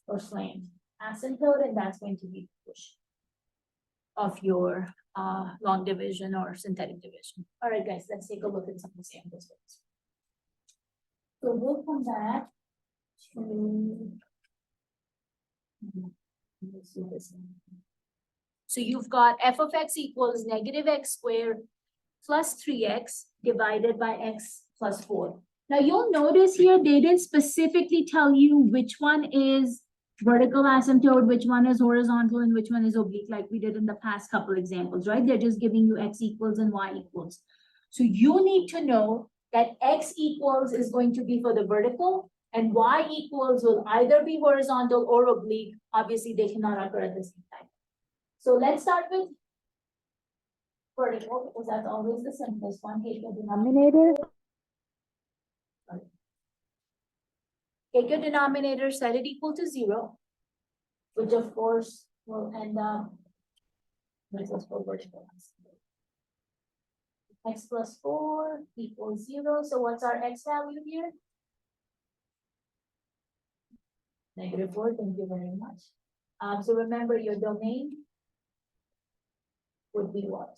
or slant asymptote, and that's going to be the quotient of your long division or synthetic division. All right, guys, let's take a look at some examples. So we'll come back to let's do this. So you've got f of x equals negative x squared plus 3x divided by x plus 4. Now you'll notice here they didn't specifically tell you which one is vertical asymptote, which one is horizontal, and which one is oblique, like we did in the past couple examples, right? They're just giving you x equals and y equals. So you need to know that x equals is going to be for the vertical, and y equals will either be horizontal or oblique. Obviously, they cannot occur at the same time. So let's start with vertical, because that's always the simplest one. Take your denominator. Take your denominator, set it equal to 0, which of course will end up with this for vertical. X plus 4 equals 0. So what's our x value here? -4, thank you very much. So remember your domain would be what?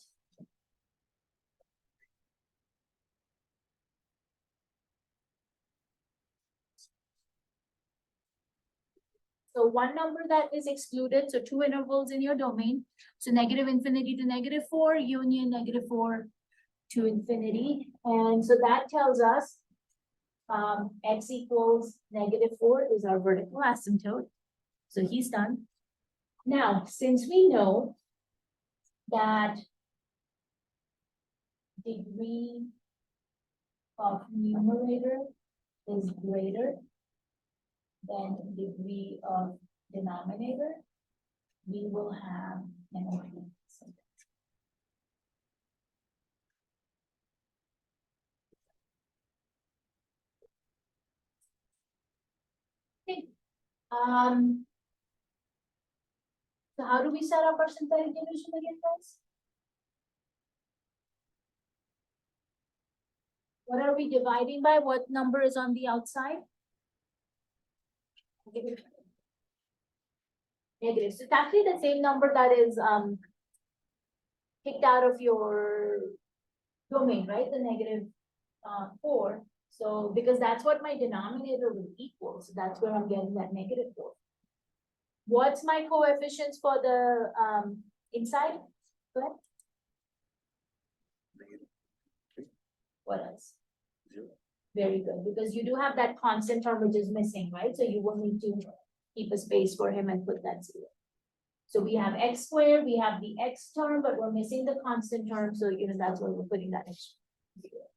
So one number that is excluded, so two intervals in your domain. So -infinity to -4, union -4 to infinity. And so that tells us x equals -4 is our vertical asymptote. So he's done. Now, since we know that degree of numerator is greater than degree of denominator, we will have an oblique asymptote. Okay. So how do we set up our synthetic division again, guys? What are we dividing by? What number is on the outside? Negative. So it's actually the same number that is kicked out of your domain, right? The -4. So because that's what my denominator will equal. So that's where I'm getting that -4. What's my coefficients for the inside? Go ahead. What else? 0. Very good, because you do have that constant term which is missing, right? So you will need to keep a space for him and put that 0. So we have x squared, we have the x term, but we're missing the constant term, so that's why we're putting that extra 0.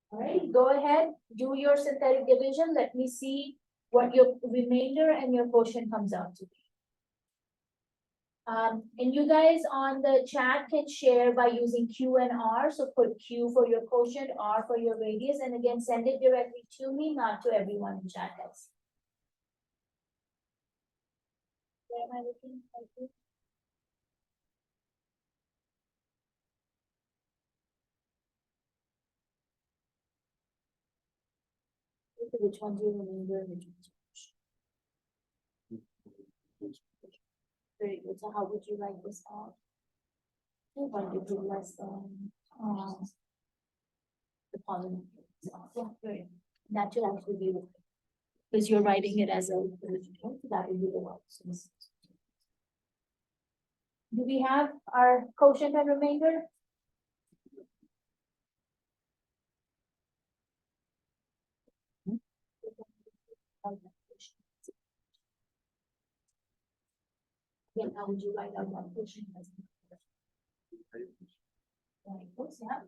All right, go ahead, do your synthetic division. Let me see what your remainder and your quotient comes out to be. And you guys on the chat can share by using Q and R. So put Q for your quotient, R for your radius, and again, send it directly to me, not to everyone in chat guys. Where am I looking? Which one's your remainder and which one's your quotient? Very good. So how would you write this out? 200 less than the polynomial. Yeah, very. That should actually be the, because you're writing it as a, that would be the one. Do we have our quotient and remainder? Then how would you write out that quotient as? Right, what's that?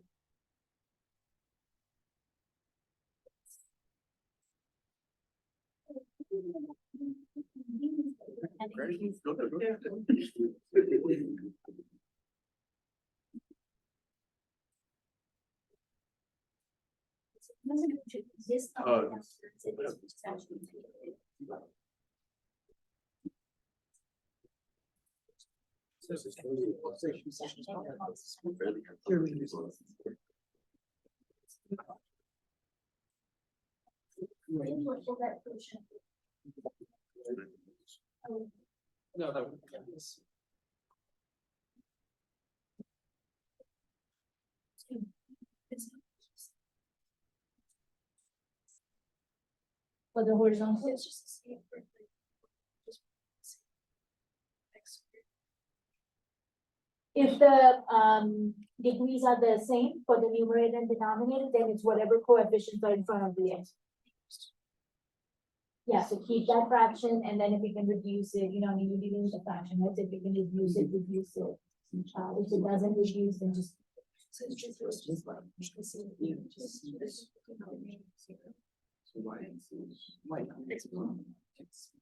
This No, that would. For the horizontal, it's just the same. If the degrees are the same for the numerator and denominator, then it's whatever coefficients are in front of the x. Yeah, so keep that fraction, and then if we can reduce it, you reduce the fraction, right? If we can reduce it, reduce it. If it doesn't reduce, then just. So why?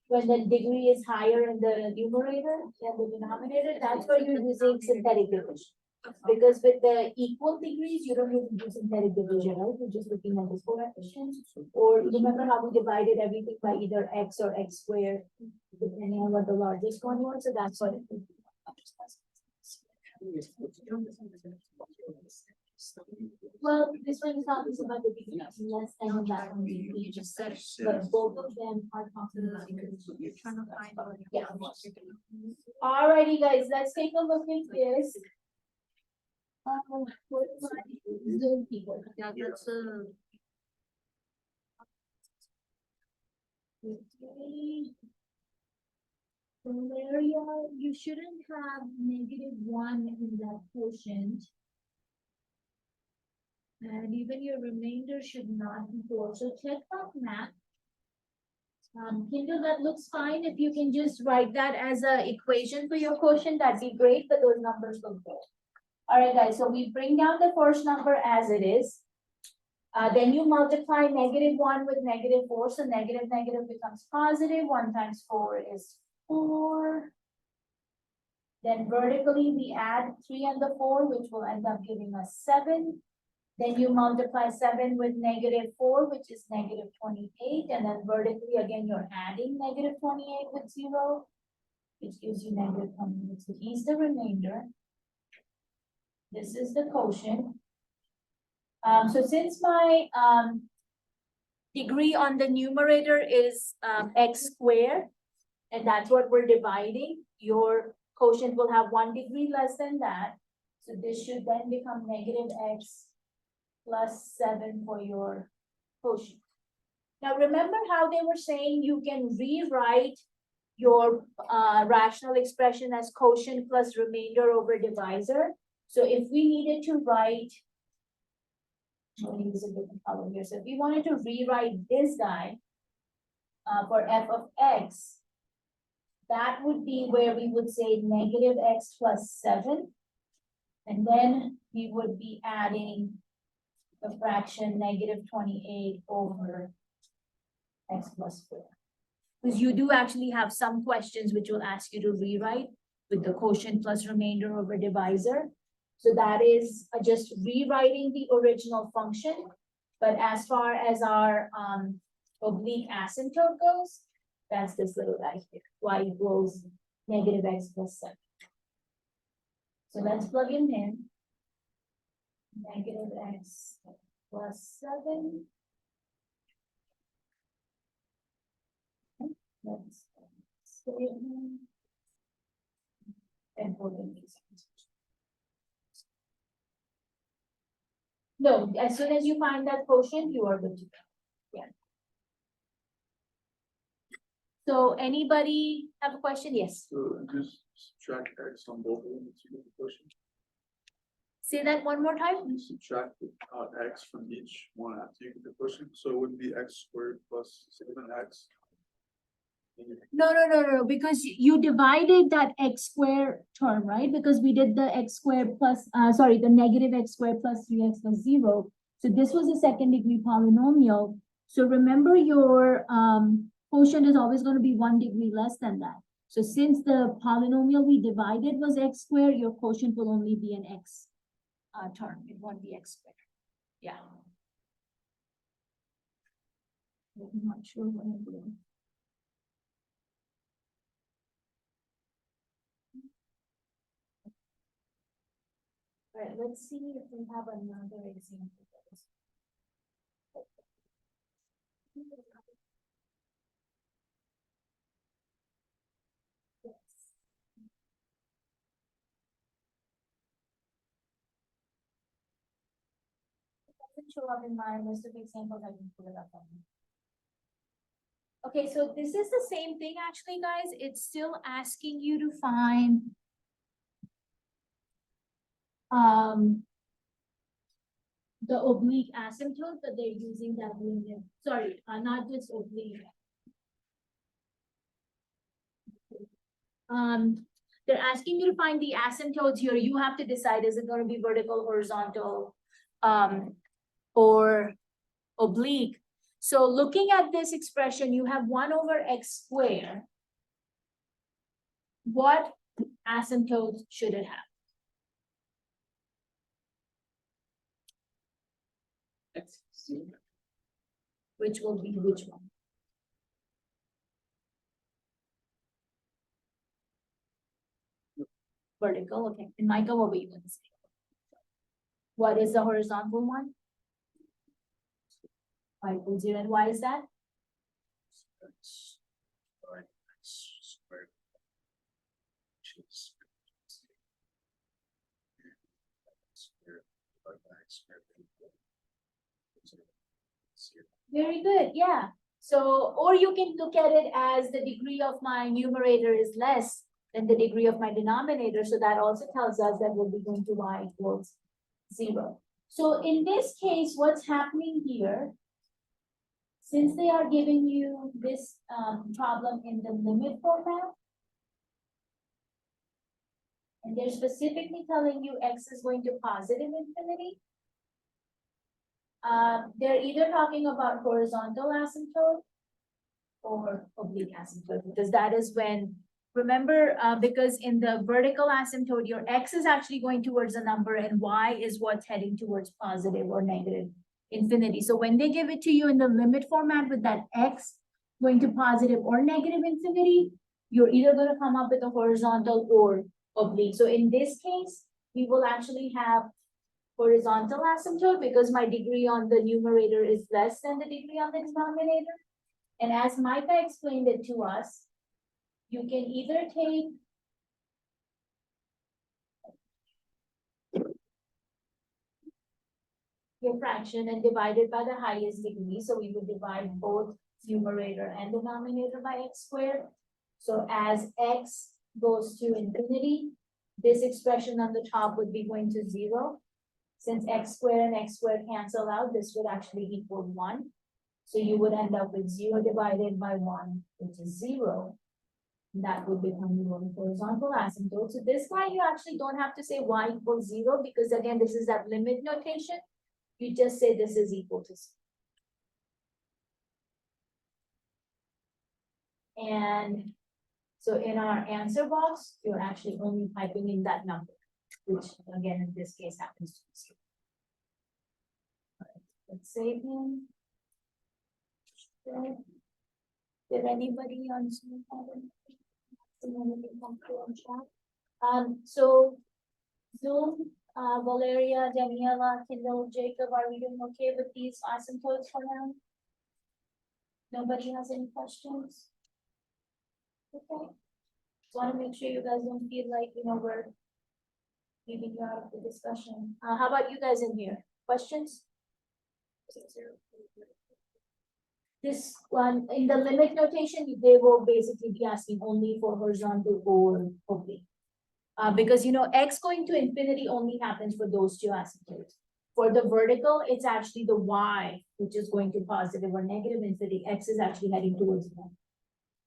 when the degree is higher in the numerator than the denominator, that's where you're using synthetic division. Because with the equal degrees, you don't need to do synthetic division, right? You're just looking at this coefficient. Or remember how we divided everything by either x or x squared, depending on what the largest one was, so that's what it would be. Well, this one is talking about the degree less than that one we just said, but both of them are talking about. You're trying to find. Yeah. Alrighty, guys, let's take a look at this. What is my Zoom people? Yeah, that's Okay. Valeria, you shouldn't have -1 in that quotient. And even your remainder should not be 4. So check that math. Kindle, that looks fine. If you can just write that as a equation for your quotient, that'd be great, but those numbers look good. All right, guys, so we bring down the first number as it is. Then you multiply -1 with -4, so negative becomes positive. 1 times 4 is 4. Then vertically, we add 3 and the 4, which will end up giving us 7. Then you multiply 7 with -4, which is -28. And then vertically, again, you're adding -28 with 0, which gives you -28. So here's the remainder. This is the quotient. So since my degree on the numerator is x squared, and that's what we're dividing, your quotient will have 1 degree less than that. So this should then become -x plus 7 for your quotient. Now remember how they were saying you can rewrite your rational expression as quotient plus remainder over divisor. So if we needed to write, I'm gonna use a different color here. So if we wanted to rewrite this guy for f of x, that would be where we would say -x plus 7. And then we would be adding the fraction -28 over x plus 4. Because you do actually have some questions which will ask you to rewrite with the quotient plus remainder over divisor. So that is just rewriting the original function. But as far as our oblique asymptote goes, that's this little guy here, y equals -x plus 7. So let's plug him in. -x plus 7. Let's statement. And put in these. No, as soon as you find that quotient, you are good to go. Yeah. So anybody have a question? Yes. So just subtract x on both of them to get the quotient. Say that one more time. You subtract x from each one after you get the quotient, so it would be x squared plus 7x. No, because you divided that x square term, right? Because we did the x squared plus, sorry, the -x squared plus 3x plus 0. So this was a second degree polynomial. So remember your quotient is always going to be 1 degree less than that. So since the polynomial we divided was x squared, your quotient will only be an x term. It won't be x squared. Yeah. I'm not sure what I'm doing. All right, let's see if we have another example. Yes. It doesn't show up in my list of examples. I can pull it up on you. Okay, so this is the same thing actually, guys. It's still asking you to find the oblique asymptote, but they're using that linear. Sorry, not just oblique. They're asking you to find the asymptotes here. You have to decide, is it going to be vertical, horizontal, or oblique? So looking at this expression, you have 1 over x squared. What asymptote should it have? X zero. Which will be which one? Vertical, okay. And Micah, what were you going to say? What is the horizontal one? 5.0, and why is that? X, y, x squared. Which is squared divided by x squared equal to 0. Very good, yeah. So, or you can look at it as the degree of my numerator is less than the degree of my denominator. So that also tells us that we'll be going to y equals 0. So in this case, what's happening here, since they are giving you this problem in the limit format, and they're specifically telling you x is going to positive infinity, they're either talking about horizontal asymptote or oblique asymptote, because that is when, remember, because in the vertical asymptote, your x is actually going towards a number and y is what's heading towards positive or negative infinity. So when they give it to you in the limit format with that x going to positive or negative infinity, you're either going to come up with a horizontal or oblique. So in this case, we will actually have horizontal asymptote because my degree on the numerator is less than the degree on the denominator. And as Micah explained it to us, you can either take your fraction and divide it by the highest degree. So we would divide both numerator and denominator by x squared. So as x goes to infinity, this expression on the top would be going to 0. Since x squared and x squared cancel out, this would actually equal 1. So you would end up with 0 divided by 1, which is 0. That would become your horizontal asymptote. So this guy, you actually don't have to say y equals 0 because again, this is that limit notation. You just say this is equal to 0. And so in our answer box, you're actually only typing in that number, which again, in this case happens to be 0. All right, let's save him. Did anybody on Zoom have anything come through on chat? So Zoom, Valeria, Daniela, Kindle, Jacob, are we doing okay with these asymptotes for now? Nobody has any questions? Okay. Just want to make sure you guys don't feel like, we're leaving you out of the discussion. How about you guys in here? Questions? This one, in the limit notation, they will basically be asking only for horizontal or oblique. Because, x going to infinity only happens for those two asymptotes. For the vertical, it's actually the y, which is going to positive or negative infinity. X is actually heading towards 1.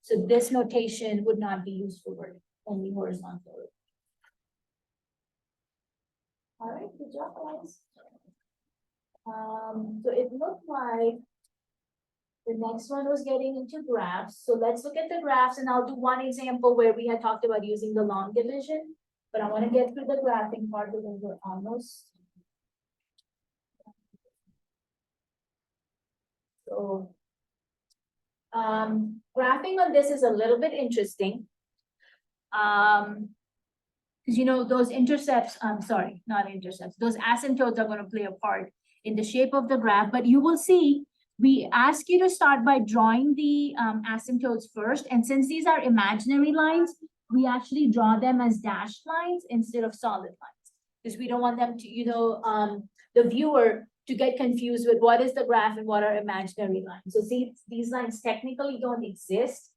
So this notation would not be used for vertical, only horizontal. All right, good job, guys. So it looked like the next one was getting into graphs. So let's look at the graphs and I'll do one example where we had talked about using the long division, but I want to get through the graphing part because we're almost. So, graphing on this is a little bit interesting. Because those intercepts, sorry, not intercepts, those asymptotes are going to play a part in the shape of the graph, but you will see we ask you to start by drawing the asymptotes first. And since these are imaginary lines, we actually draw them as dashed lines instead of solid lines. Because we don't want them to, the viewer to get confused with what is the graph and what are imaginary lines. So see, these lines technically don't exist.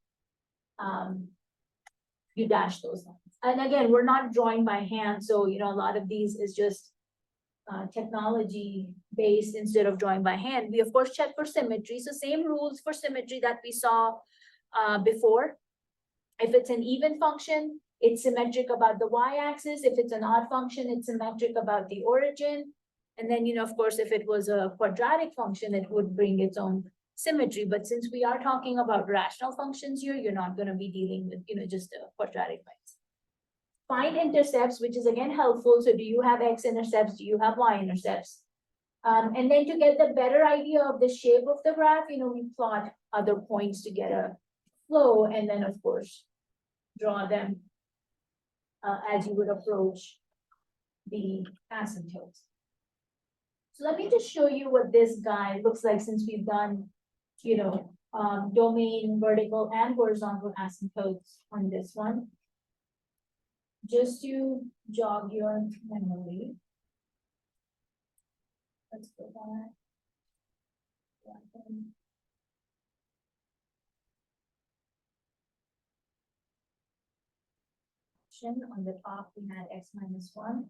You dash those lines. And again, we're not drawing by hand. So, a lot of these is just technology based instead of drawing by hand. We of course check for symmetry. So same rules for symmetry that we saw before. If it's an even function, it's symmetric about the y-axis. If it's an odd function, it's symmetric about the origin. And then, of course, if it was a quadratic function, it would bring its own symmetry, but since we are talking about rational functions here, you're not gonna be dealing with, just quadratic lines. Find intercepts, which is again helpful. So do you have x-intercepts? Do you have y-intercepts? And then to get the better idea of the shape of the graph, we plot other points to get a flow, and then of course, draw them as you would approach the asymptotes. So let me just show you what this guy looks like since we've done, domain, vertical and horizontal asymptotes on this one. Just to jog your memory. Let's go back. On the top, we had x minus 1.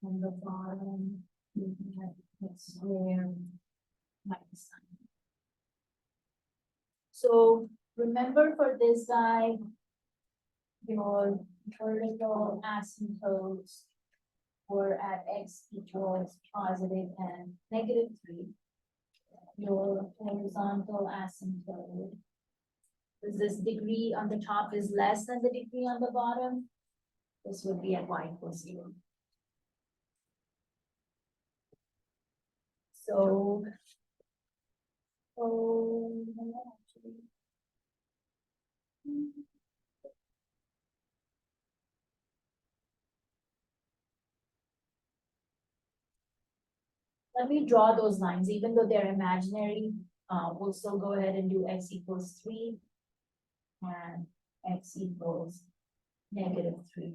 On the bottom, we had x squared minus 9. So remember for this guy, your vertical asymptotes were at x equals positive and negative 3. Your horizontal asymptote, is this degree on the top is less than the degree on the bottom, this would be at y equals 0. So, actually, let me draw those lines, even though they're imaginary. We'll still go ahead and do x equals 3 and x equals negative 3.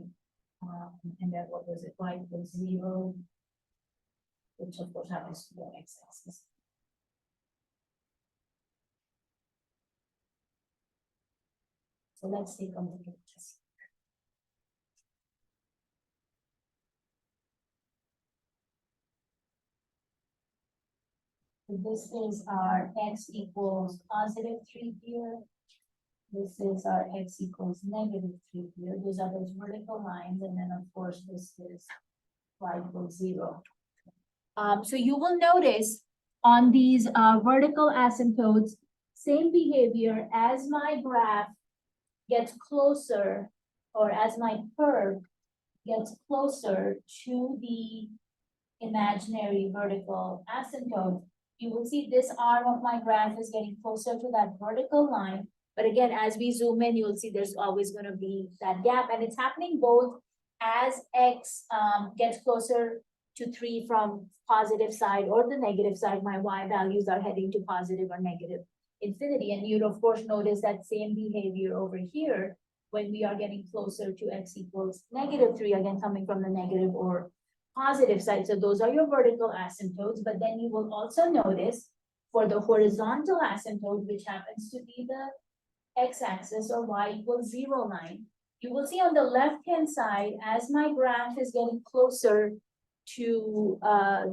And then what was it? Y equals 0, which of course happens to be an x-axis. So let's take a look at this. So this is our x equals positive 3 here. This is our x equals negative 3 here. Those are those vertical lines. And then, of course, this is y equals 0. So you will notice on these vertical asymptotes, same behavior as my graph gets closer, or as my curve gets closer to the imaginary vertical asymptote, you will see this arm of my graph is getting closer to that vertical line. But again, as we zoom in, you'll see there's always going to be that gap, and it's happening both as x gets closer to 3 from positive side or the negative side. My y values are heading to positive or negative infinity, and you'd of course notice that same behavior over here when we are getting closer to x equals negative 3, again coming from the negative or positive side. So those are your vertical asymptotes, but then you will also notice for the horizontal asymptote, which happens to be the x-axis or y equals 0 line, you will see on the left-hand side, as my graph is getting closer to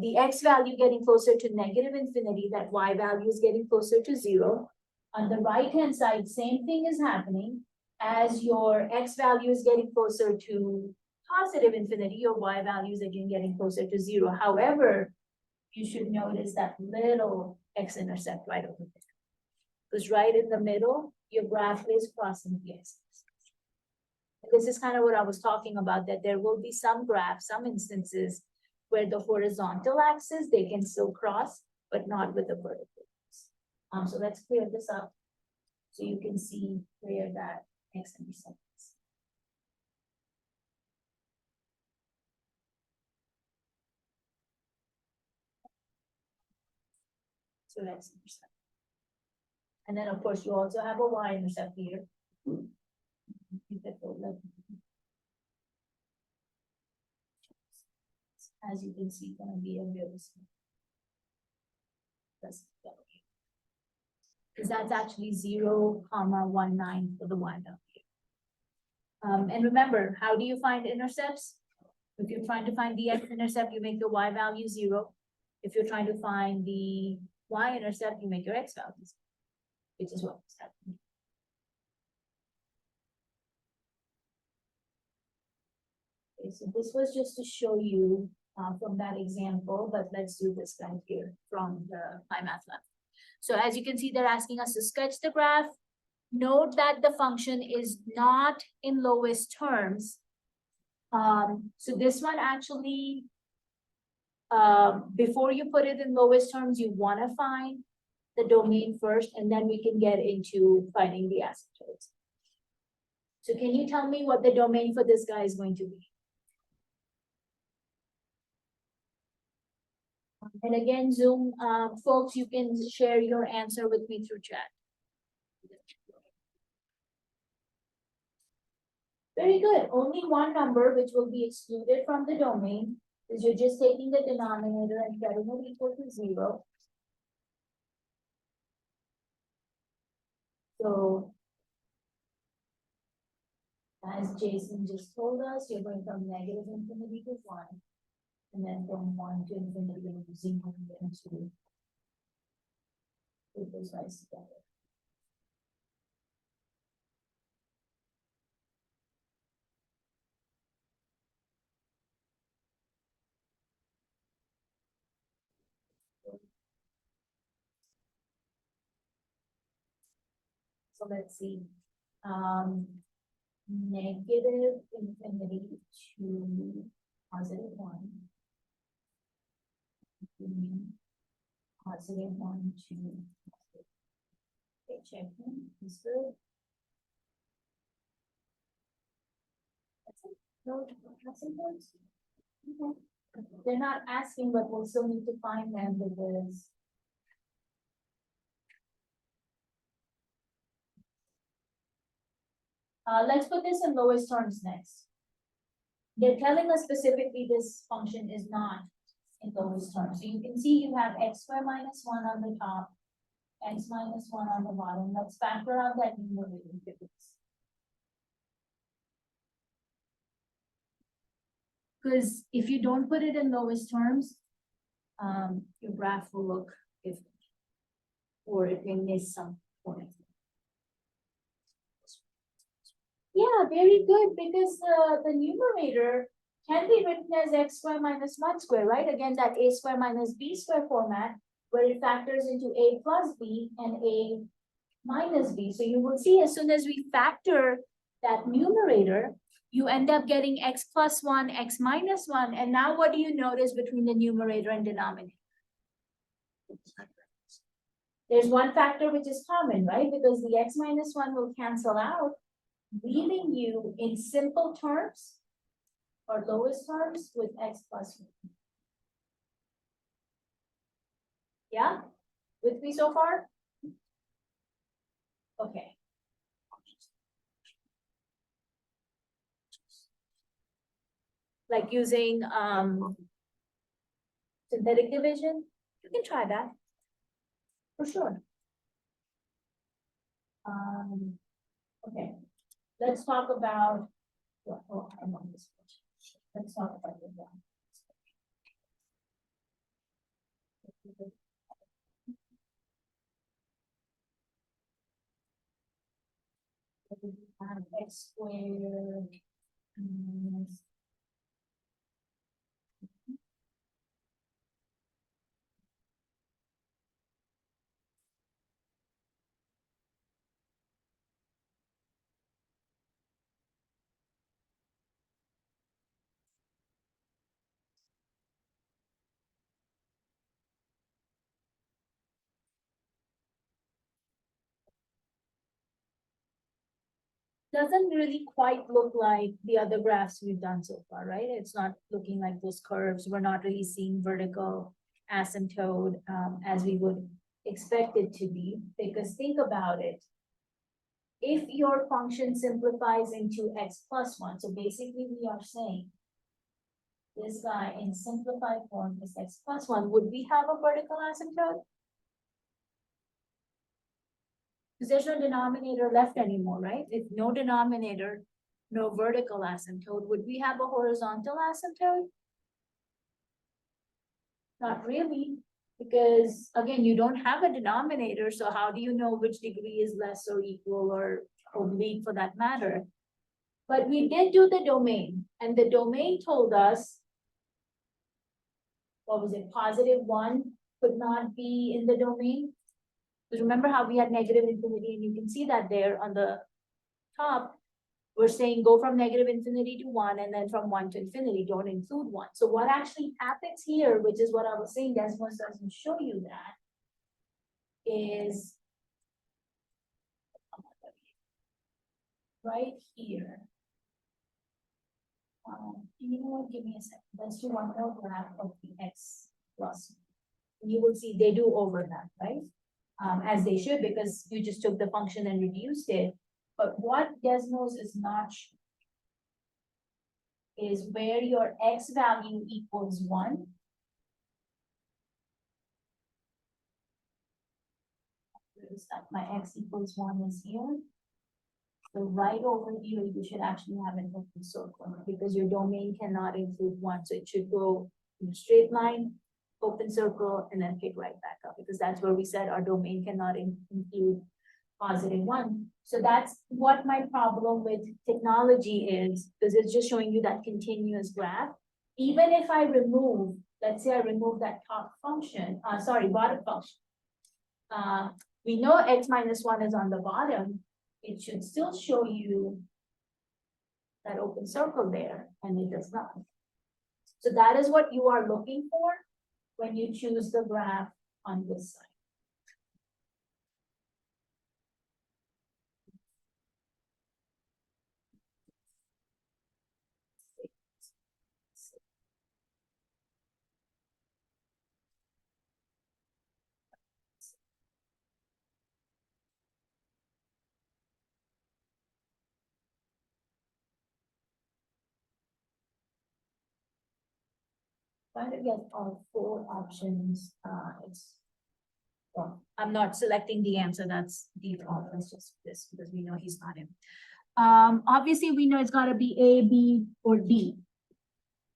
the x value getting closer to negative infinity, that y value is getting closer to 0. On the right-hand side, same thing is happening. As your x value is getting closer to positive infinity, your y value is again getting closer to 0. However, you should notice that little x-intercept right over there. Because right in the middle, your graph is crossing the x-axis. This is kind of what I was talking about, that there will be some graphs, some instances where the horizontal axis, they can still cross, but not with the vertical axis. So let's clear this up so you can see where that x-intercept is. So that's intercept. And then of course you also have a y-intercept here. As you can see, going to be a really small. Because that's actually 0,19 for the y value. And remember, how do you find intercepts? If you're trying to find the x-intercept, you make the y value 0. If you're trying to find the y-intercept, you make your x values, which is what's happening. Okay, so this was just to show you from that example, but let's do this guy here from the My Math Lab. So as you can see, they're asking us to sketch the graph. Note that the function is not in lowest terms. So this one actually, before you put it in lowest terms, you want to find the domain first, and then we can get into finding the asymptotes. So can you tell me what the domain for this guy is going to be? And again, Zoom, folks, you can share your answer with me through chat. Very good. Only one number which will be excluded from the domain is you're just taking the denominator and setting it equal to 0. So as Jason just told us, you're going from negative infinity to 1, and then from 1 to infinity to 0, and then 2. Put those guys together. So let's see. Negative infinity to positive 1. Positive 1 to positive. Okay, checking. Is good. That's it. No, nothing else. Okay. They're not asking, but we'll still need to find them because. Let's put this in lowest terms next. They're telling us specifically this function is not in lowest terms. So you can see you have x squared minus 1 on the top, x minus 1 on the bottom. Let's factor out that numerator difference. Because if you don't put it in lowest terms, your graph will look different, or it may miss some point. Yeah, very good, because the numerator can be written as x squared minus 1 squared, right? Again, that a squared minus b squared format, where it factors into a plus b and a minus b. So you will see as soon as we factor that numerator, you end up getting x plus 1, x minus 1. And now what do you notice between the numerator and denominator? There's one factor which is common, right? Because the x minus 1 will cancel out, leaving you in simple terms or lowest terms with x plus 1. Yeah? With me so far? Okay. Like using synthetic division, you can try that. For sure. Okay. Let's talk about, oh, I'm on this one. Let's talk about the one. X squared minus doesn't really quite look like the other graphs we've done so far, right? It's not looking like those curves. We're not really seeing vertical asymptote as we would expect it to be, because think about it. If your function simplifies into x plus 1, so basically we are saying this guy in simplified form is x plus 1, would we have a vertical asymptote? Because there's no denominator left anymore, right? If no denominator, no vertical asymptote, would we have a horizontal asymptote? Not really, because again, you don't have a denominator, so how do you know which degree is less or equal or oblique for that matter? But we did do the domain, and the domain told us, what was it, positive 1 could not be in the domain? Because remember how we had negative infinity, and you can see that there on the top, we're saying go from negative infinity to one, and then from one to infinity, don't include one. So what actually happens here, which is what I was saying, Desmos doesn't show you that, is right here. You know what, give me a second, let's do one more graph of the x plus. You will see they do overlap, right? As they should, because you just took the function and reduced it. But what Desmos is not showing is where your x value equals 1. Where is that? My x equals 1 is here. So right over here, you should actually have an open circle because your domain cannot include 1. So it should go in a straight line, open circle, and then pick right back up, because that's where we said our domain cannot include positive 1. So that's what my problem with technology is, because it's just showing you that continuous graph. Even if I remove, let's say I remove that top function, bottom function. We know x minus 1 is on the bottom. It should still show you that open circle there, and it does not. So that is what you are looking for when you choose the graph on this side. Trying to get all 4 options, well, I'm not selecting the answer, that's default, that's just this, because we know he's not in. Obviously, we know it's gotta be A, B, or D.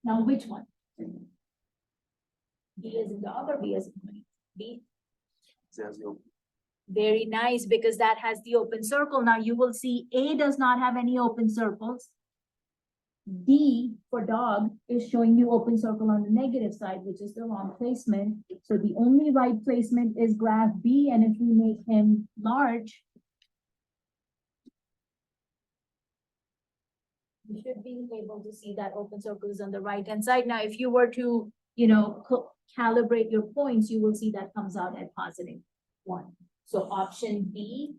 Now, which one? B as in dog or B as in bunny? B. Very nice, because that has the open circle. Now you will see A does not have any open circles. D for dog is showing you open circle on the negative side, which is the wrong placement. So the only right placement is graph B, and if we make him large, you should be able to see that open circle is on the right hand side. Now, if you were to, calibrate your points, you will see that comes out at positive 1. So option B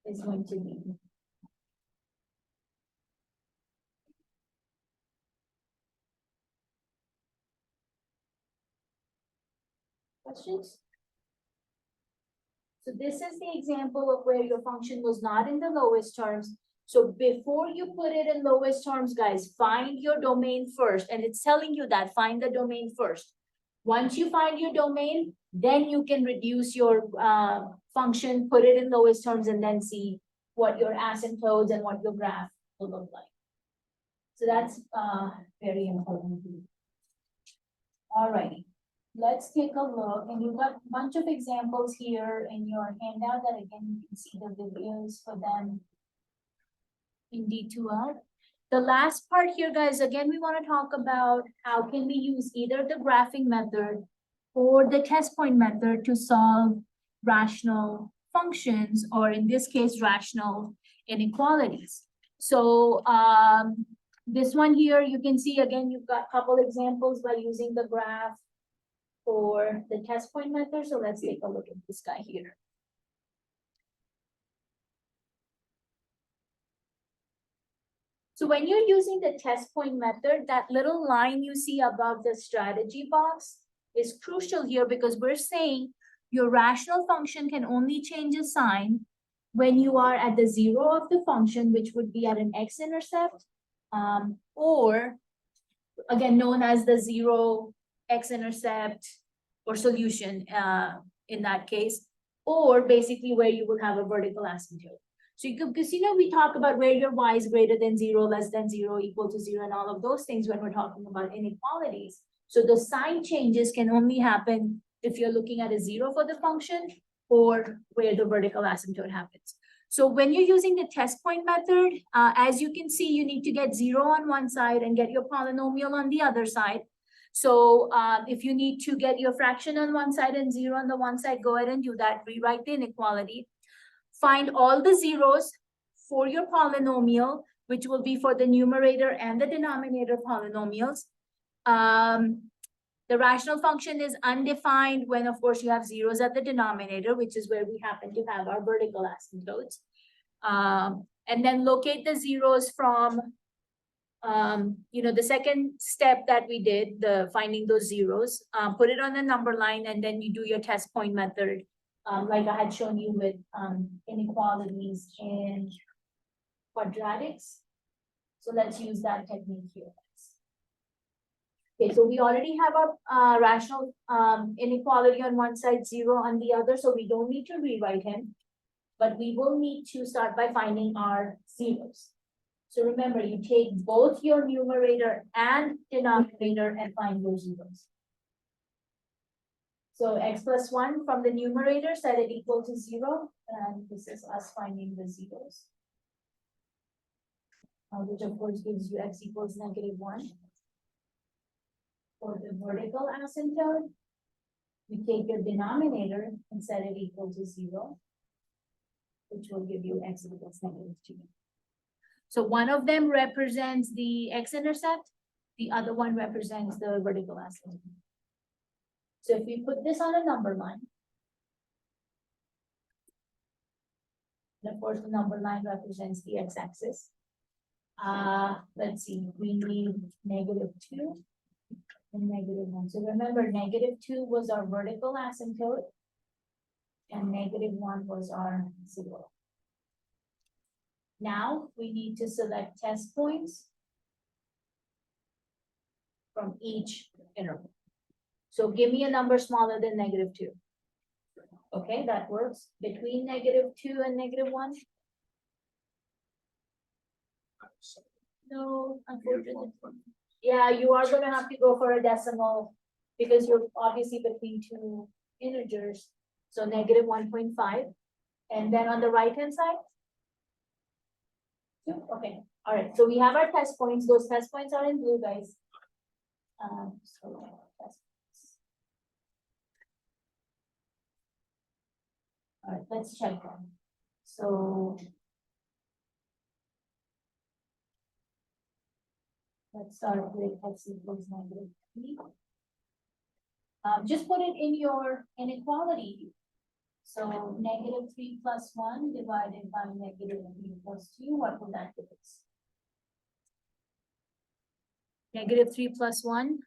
is going to be. Questions? So this is the example of where your function was not in the lowest terms. So before you put it in lowest terms, guys, find your domain first. And it's telling you that, find the domain first. Once you find your domain, then you can reduce your function, put it in lowest terms, and then see what your asymptotes and what your graph will look like. So that's very important. All righty. Let's take a look, and you've got a bunch of examples here in your handout that again, you can see the videos for them in D2L. The last part here, guys, again, we want to talk about how can we use either the graphing method or the test point method to solve rational functions, or in this case, rational inequalities. So this one here, you can see, again, you've got a couple examples by using the graph for the test point method. So let's take a look at this guy here. So when you're using the test point method, that little line you see above the strategy box is crucial here, because we're saying your rational function can only change a sign when you are at the 0 of the function, which would be at an x-intercept, or again, known as the 0 x-intercept or solution in that case, or basically where you will have a vertical asymptote. So you could, because we talk about where your y is greater than 0, less than 0, equal to 0, and all of those things when we're talking about inequalities. So the sign changes can only happen if you're looking at a 0 for the function, or where the vertical asymptote happens. So when you're using the test point method, as you can see, you need to get 0 on one side and get your polynomial on the other side. So if you need to get your fraction on one side and zero on the one side, go ahead and do that. Rewrite the inequality. Find all the zeros for your polynomial, which will be for the numerator and the denominator polynomials. The rational function is undefined when, of course, you have zeros at the denominator, which is where we happen to have our vertical asymptotes. And then locate the zeros from, the second step that we did, the finding those zeros, put it on the number line, and then you do your test point method, like I had shown you with inequalities in quadratics. So let's use that technique here. Okay, so we already have a rational inequality on one side, zero on the other, so we don't need to rewrite him. But we will need to start by finding our zeros. So remember, you take both your numerator and denominator and find those zeros. So x plus 1 from the numerator, set it equal to 0, and this is us finding the zeros. Which of course gives you x equals -1. For the vertical asymptote, you take your denominator and set it equal to 0, which will give you x equals -2. So one of them represents the x-intercept, the other one represents the vertical asymptote. So if we put this on a number line, and of course the number line represents the x-axis. Let's see, we need -2 and -1. So remember, -2 was our vertical asymptote and -1 was our zero. Now we need to select test points from each interval. So give me a number smaller than -2. Okay, that works. Between -2 and -1? No, unfortunately. Yeah, you are gonna have to go for a decimal because you're obviously between two integers. So -1.5. And then on the right-hand side? 2, okay, all right. So we have our test points. Those test points are in blue, guys. Test points. All right, let's check them. So let's start with x equals -3. Just put it in your inequality. So -3 plus 1 divided by -3 plus 2, what will that give us? -3 plus 1,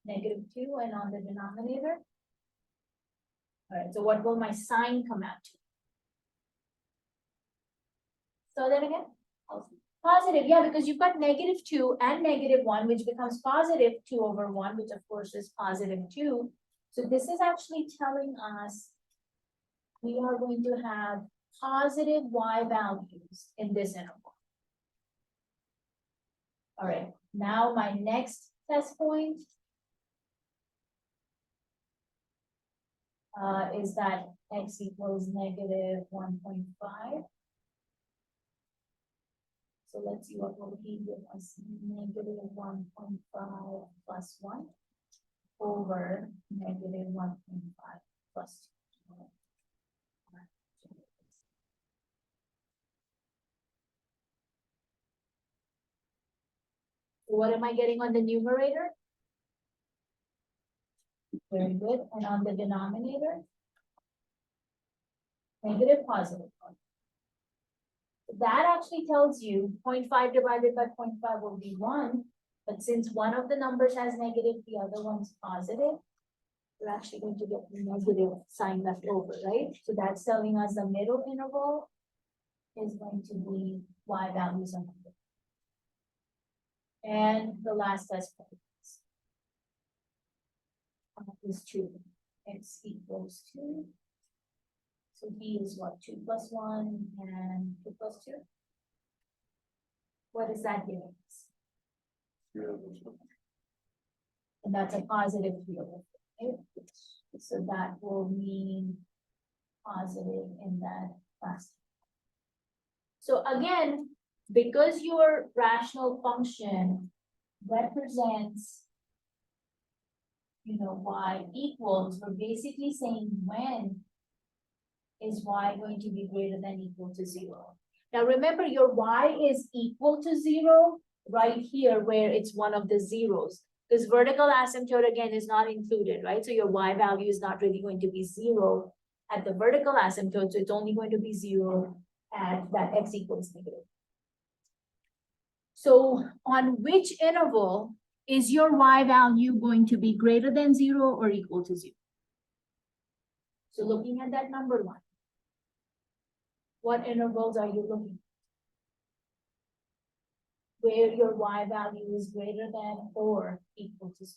-2, and on the denominator. All right, so what will my sign come out to? So then again, positive, yeah, because you've got -2 and -1, which becomes +2/1, which of course is +2. So this is actually telling us we are going to have positive y values in this interval. All right, now my next test point is that x equals -1.5. So let's see what will he give us. -1.5 plus 1 over -1.5 plus 2. So what am I getting on the numerator? Very good. And on the denominator? Negative, positive. That actually tells you 0.5 divided by 0.5 will be 1. But since one of the numbers has negative, the other one's positive, we're actually going to get the negative sign left over, right? So that's telling us the middle interval is going to be y values on it. And the last test point is 2. X equals 2. So B is what? 2 plus 1 and 2 plus 2. What is that giving us? And that's a positive 3 over 4, right? So that will mean positive in that class. So again, because your rational function represents, y equals, we're basically saying when is y going to be greater than equal to 0. Now remember, your y is equal to 0 right here where it's one of the zeros. This vertical asymptote again is not included, right? So your y value is not really going to be 0 at the vertical asymptote, so it's only going to be 0 at that x equals negative. So on which interval is your y value going to be greater than 0 or equal to 0? So looking at that number line, what intervals are you looking at? Where your y value is greater than or equal to 0?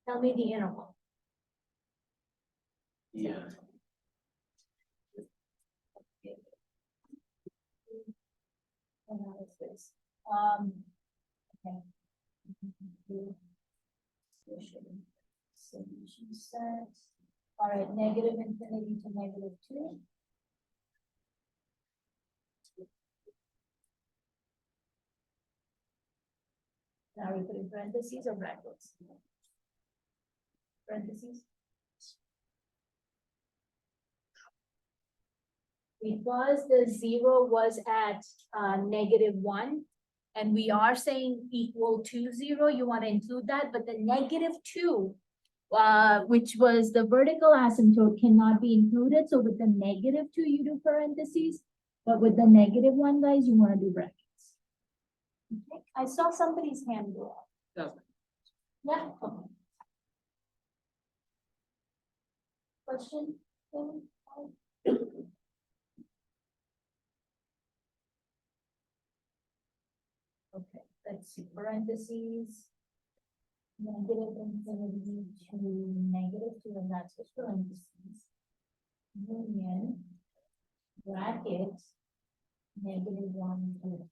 Tell me the interval. Yeah. Analysis. Okay. Solution set. All right, negative infinity to negative 2. Now we put in parentheses or brackets. Parentheses. Because the 0 was at -1, and we are saying equal to 0, you want to include that, but the -2, which was the vertical asymptote, cannot be included. So with the -2, you do parentheses, but with the -1, guys, you want to do brackets. Okay. I saw somebody's hand go up. Yeah. Okay. Question? Okay, let's see, parentheses. Negative infinity to -2, and that's what parentheses. Union, bracket, -1 to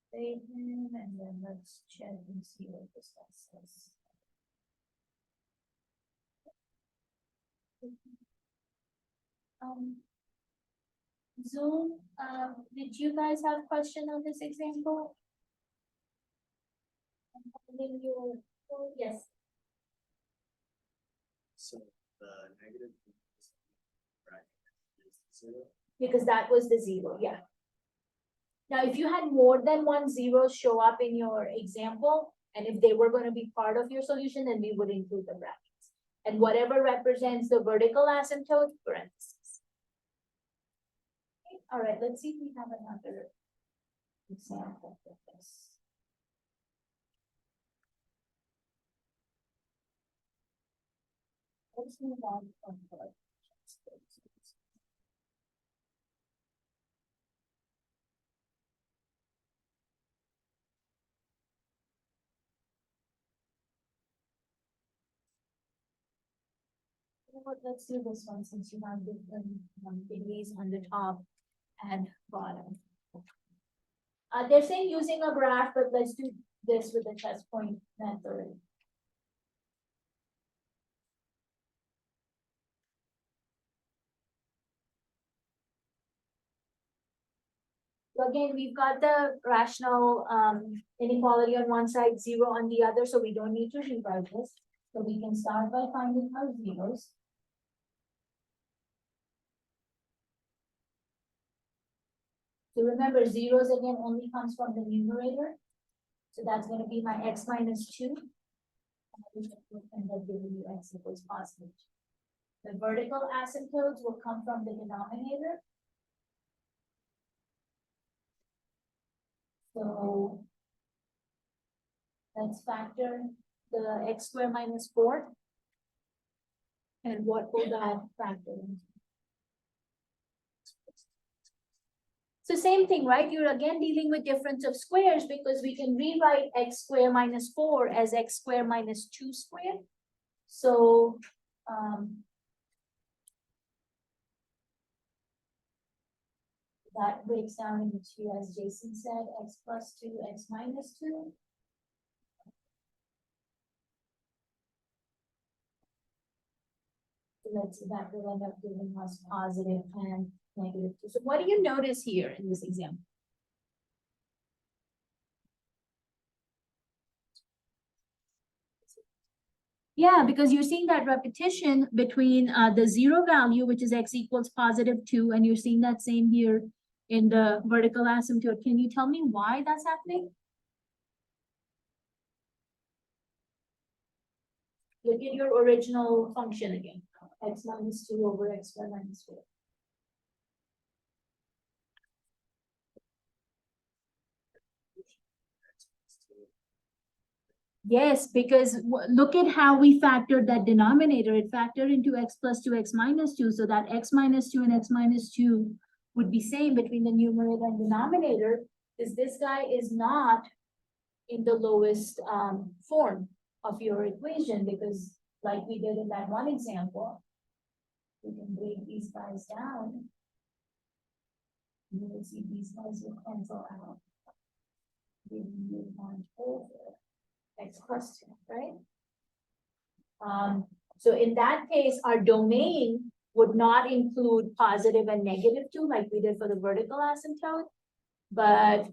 statement, and then let's check and see what this one says. Zoom, did you guys have a question on this example? Yes, So the negative bracket is 0. because that was the 0, yeah. Now, if you had more than one 0 show up in your example, and if they were going to be part of your solution, then we would include the brackets. And whatever represents the vertical asymptote, parentheses. Okay. All right, let's see if we have another example of this. Let's move on from the let's do this one since you have different degrees on the top and bottom. They're saying using a graph, but let's do this with the test point method. So again, we've got the rational inequality on one side, 0 on the other, so we don't need to rewrite this. So we can start by finding our zeros. So remember, zeros again only comes from the numerator. So that's going to be my x minus 2. And that giving you x equals positive. The vertical asymptotes will come from the denominator. So let's factor the x squared minus 4. And what will that factor in? So same thing, right? You're again dealing with difference of squares because we can rewrite x squared minus 4 as x squared minus 2 squared. So that breaks down into 2, as Jason said, x plus 2, x minus 2. So let's see, that will end up giving us positive and negative two. So what do you notice here in this example? Yeah, because you're seeing that repetition between the zero value, which is x equals positive two, and you're seeing that same here in the vertical asymptote. Can you tell me why that's happening? Look at your original function again, x minus two over x squared minus four. Yes, because look at how we factored that denominator. It factored into x plus two, x minus two, so that x minus two and x minus two would be same between the numerator and denominator, is this guy is not in the lowest form of your equation, because like we did in that one example, we can break these guys down. You will see these guys will cancel out. Giving you one over x plus two, right? So in that case, our domain would not include positive and negative two like we did for the vertical asymptote. But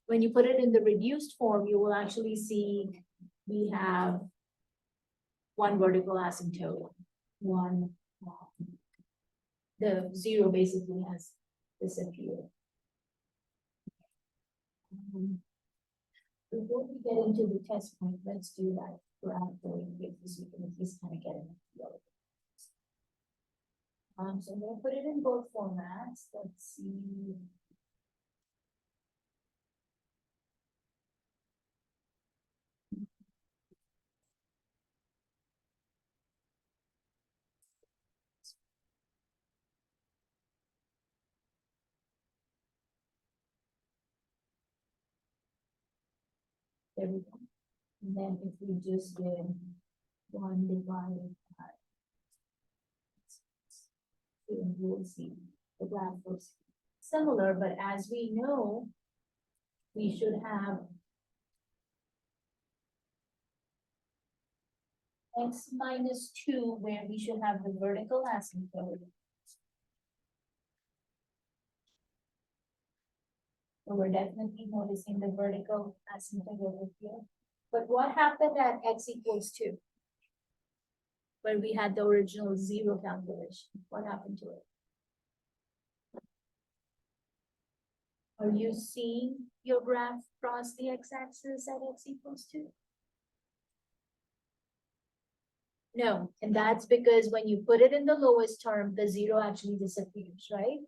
when you put it in the reduced form, you will actually see we have one vertical asymptote, one, the zero basically has disappeared. Before we get into the test point, let's do that graph very quickly so you can at least kind of get it. So I'm gonna put it in both formats. Let's see. There we go. And then if we just did one divided by, you will see the graph looks similar, but as we know, we should have x minus two, where we should have the vertical asymptote. So we're definitely noticing the vertical asymptote over here. But what happened at x equals two? Where we had the original zero calculation, what happened to it? Are you seeing your graph cross the x-axis at x equals two? No, and that's because when you put it in the lowest term, the zero actually disappears, right?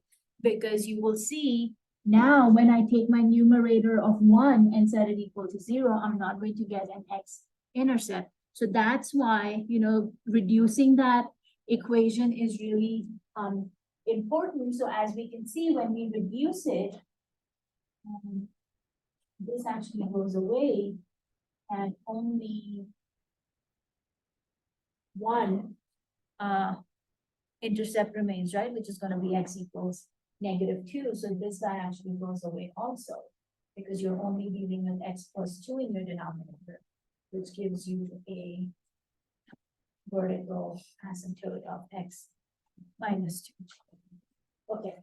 Because you will see now when I take my numerator of one and set it equal to zero, I'm not going to get an x-intercept. So that's why, you know, reducing that equation is really important. So as we can see, when we reduce it, this actually goes away and only one intercept remains, right? Which is going to be x equals negative two. So this guy actually goes away also, because you're only dealing with x plus two in your denominator, which gives you a vertical asymptote of x minus two. Okay.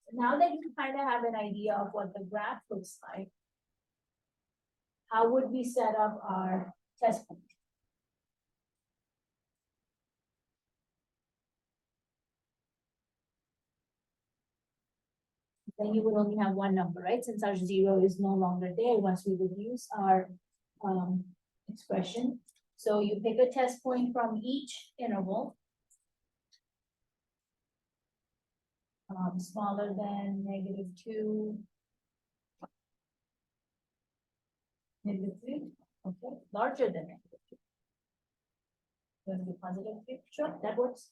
So now that you kind of have an idea of what the graph looks like, how would we set up our test point? Then you would only have one number, right? Since our zero is no longer there once we reduce our expression. So you pick a test point from each interval. Smaller than negative two, negative three, okay, larger than negative two. Going to be positive three, sure, that works.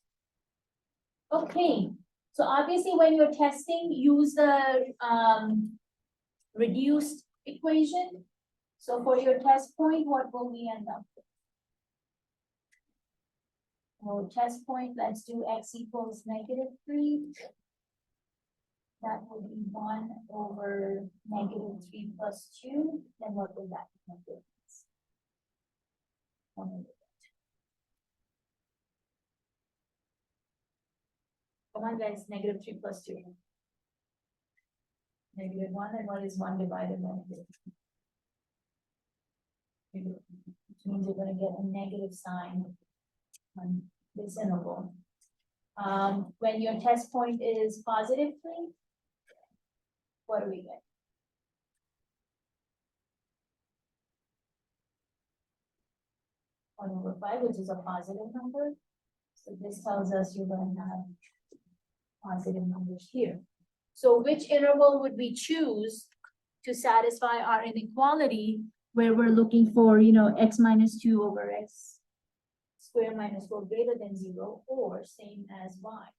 Okay, so obviously when you're testing, use the reduced equation. So for your test point, what will we end up with? So test point, let's do x equals negative three. That would be one over negative three plus two. Then what will that be? Come on, guys, -3 plus 2. -1, and what is 1 divided by -2? Which means you're gonna get a negative sign on this interval. When your test point is +3, what do we get? 1/5, which is a positive number. So this tells us you're gonna have positive numbers here. So which interval would we choose to satisfy our inequality where we're looking for, x minus 2 over x squared minus 4 greater than 0, or same as y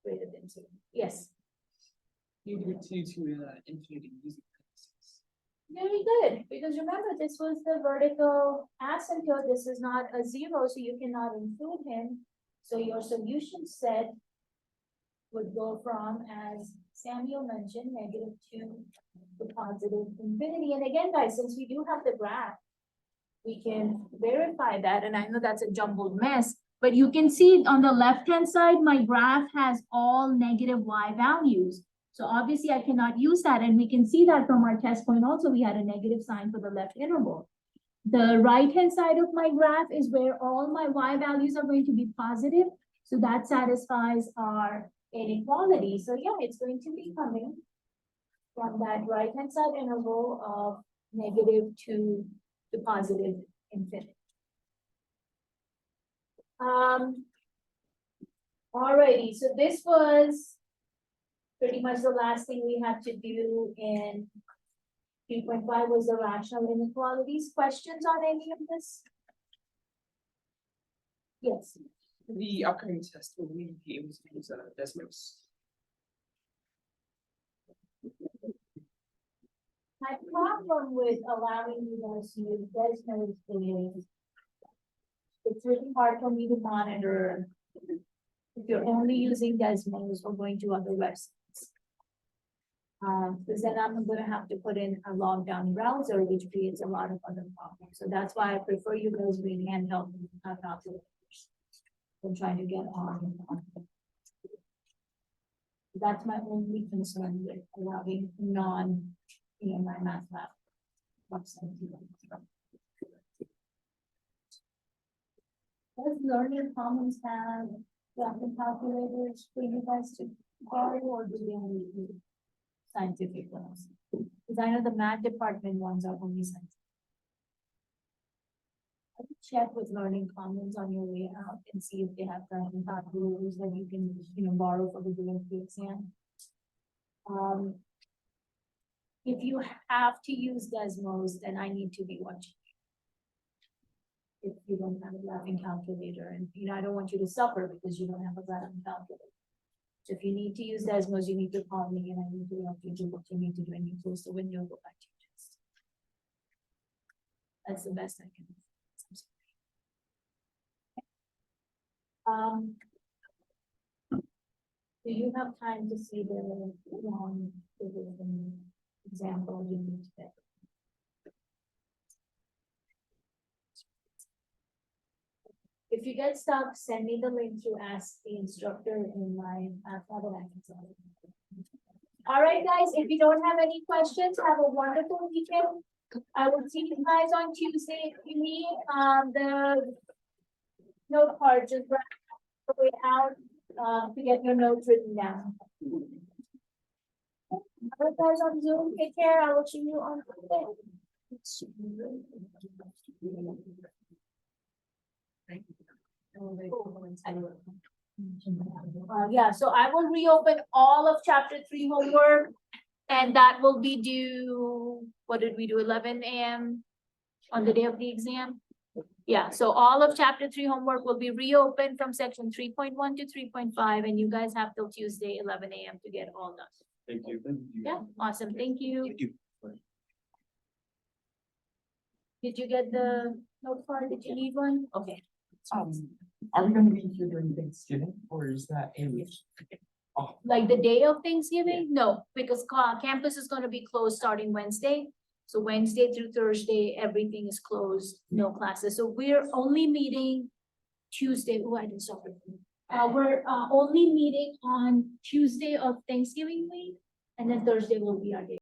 greater than 0? Yes, You do to infinity using parentheses. very good, because remember, this was the vertical asymptote. This is not a 0, so you cannot include him. So your solution set would go from, as Samuel mentioned, -2 to +infinity. And again, guys, since we do have the graph, we can verify that. And I know that's a jumbled mess, but you can see on the left-hand side, my graph has all negative y values. So obviously I cannot use that. And we can see that from our test point also, we had a negative sign for the left interval. The right-hand side of my graph is where all my y values are going to be positive. So that satisfies our inequality. So yeah, it's going to be coming from that right-hand side interval of -2 to +infinity. Alrighty, so this was pretty much the last thing we had to do in 3.5 was the rational inequalities. Questions on any of this? Yes. The upcoming test will we be able to use Desmos? My problem with allowing you guys to use Desmos is it's really hard for me to monitor. If you're only using Desmos or going to other websites. Because then I'm gonna have to put in a logged down browser, which creates a lot of other problems. So that's why I prefer you guys being handheld and calculators. I'm trying to get on. That's my only concern with allowing my math lab. Does Learning Commons have graphic calculators for you guys to borrow, or do they only do scientific ones? Because I know the math department ones are only scientific. I would check with Learning Commons on your way out and see if they have graphic calculators that you can, borrow for the doing the exam. If you have to use Desmos, then I need to be watching. If you don't have a graphing calculator, and I don't want you to suffer because you don't have a graphing calculator. So if you need to use Desmos, you need to call me and I need to help you do what you need to do, and you close the window, go back to your test. That's the best I can do. Do you have time to see the long example you need to get? If you get stuck, send me the link to ask the instructor in my private access. All right, guys, if you don't have any questions, have a wonderful weekend. I will see you guys on Tuesday. If you need the note card, just grab the way out to get your notes written down. All right, guys on Zoom, take care. I will see you on Monday. Yeah, so I will reopen all of chapter 3 homework, and that will be due, what did we do, 11 a.m. on the day of the exam? Yeah, so all of chapter 3 homework will be reopened from section 3.1 to 3.5, and you guys have till Tuesday, 11 a.m. to get all done. Thank you. Yeah, awesome, thank you. Did you get the note card? Did you need one? Okay. Are we gonna be here during Thanksgiving, or is that Like the day of Thanksgiving? No, because campus is gonna be closed starting Wednesday. So Wednesday through Thursday, everything is closed, no classes. So we're only meeting Tuesday. Oh, I didn't stop it. We're only meeting on Tuesday of Thanksgiving week, and then Thursday will be our day.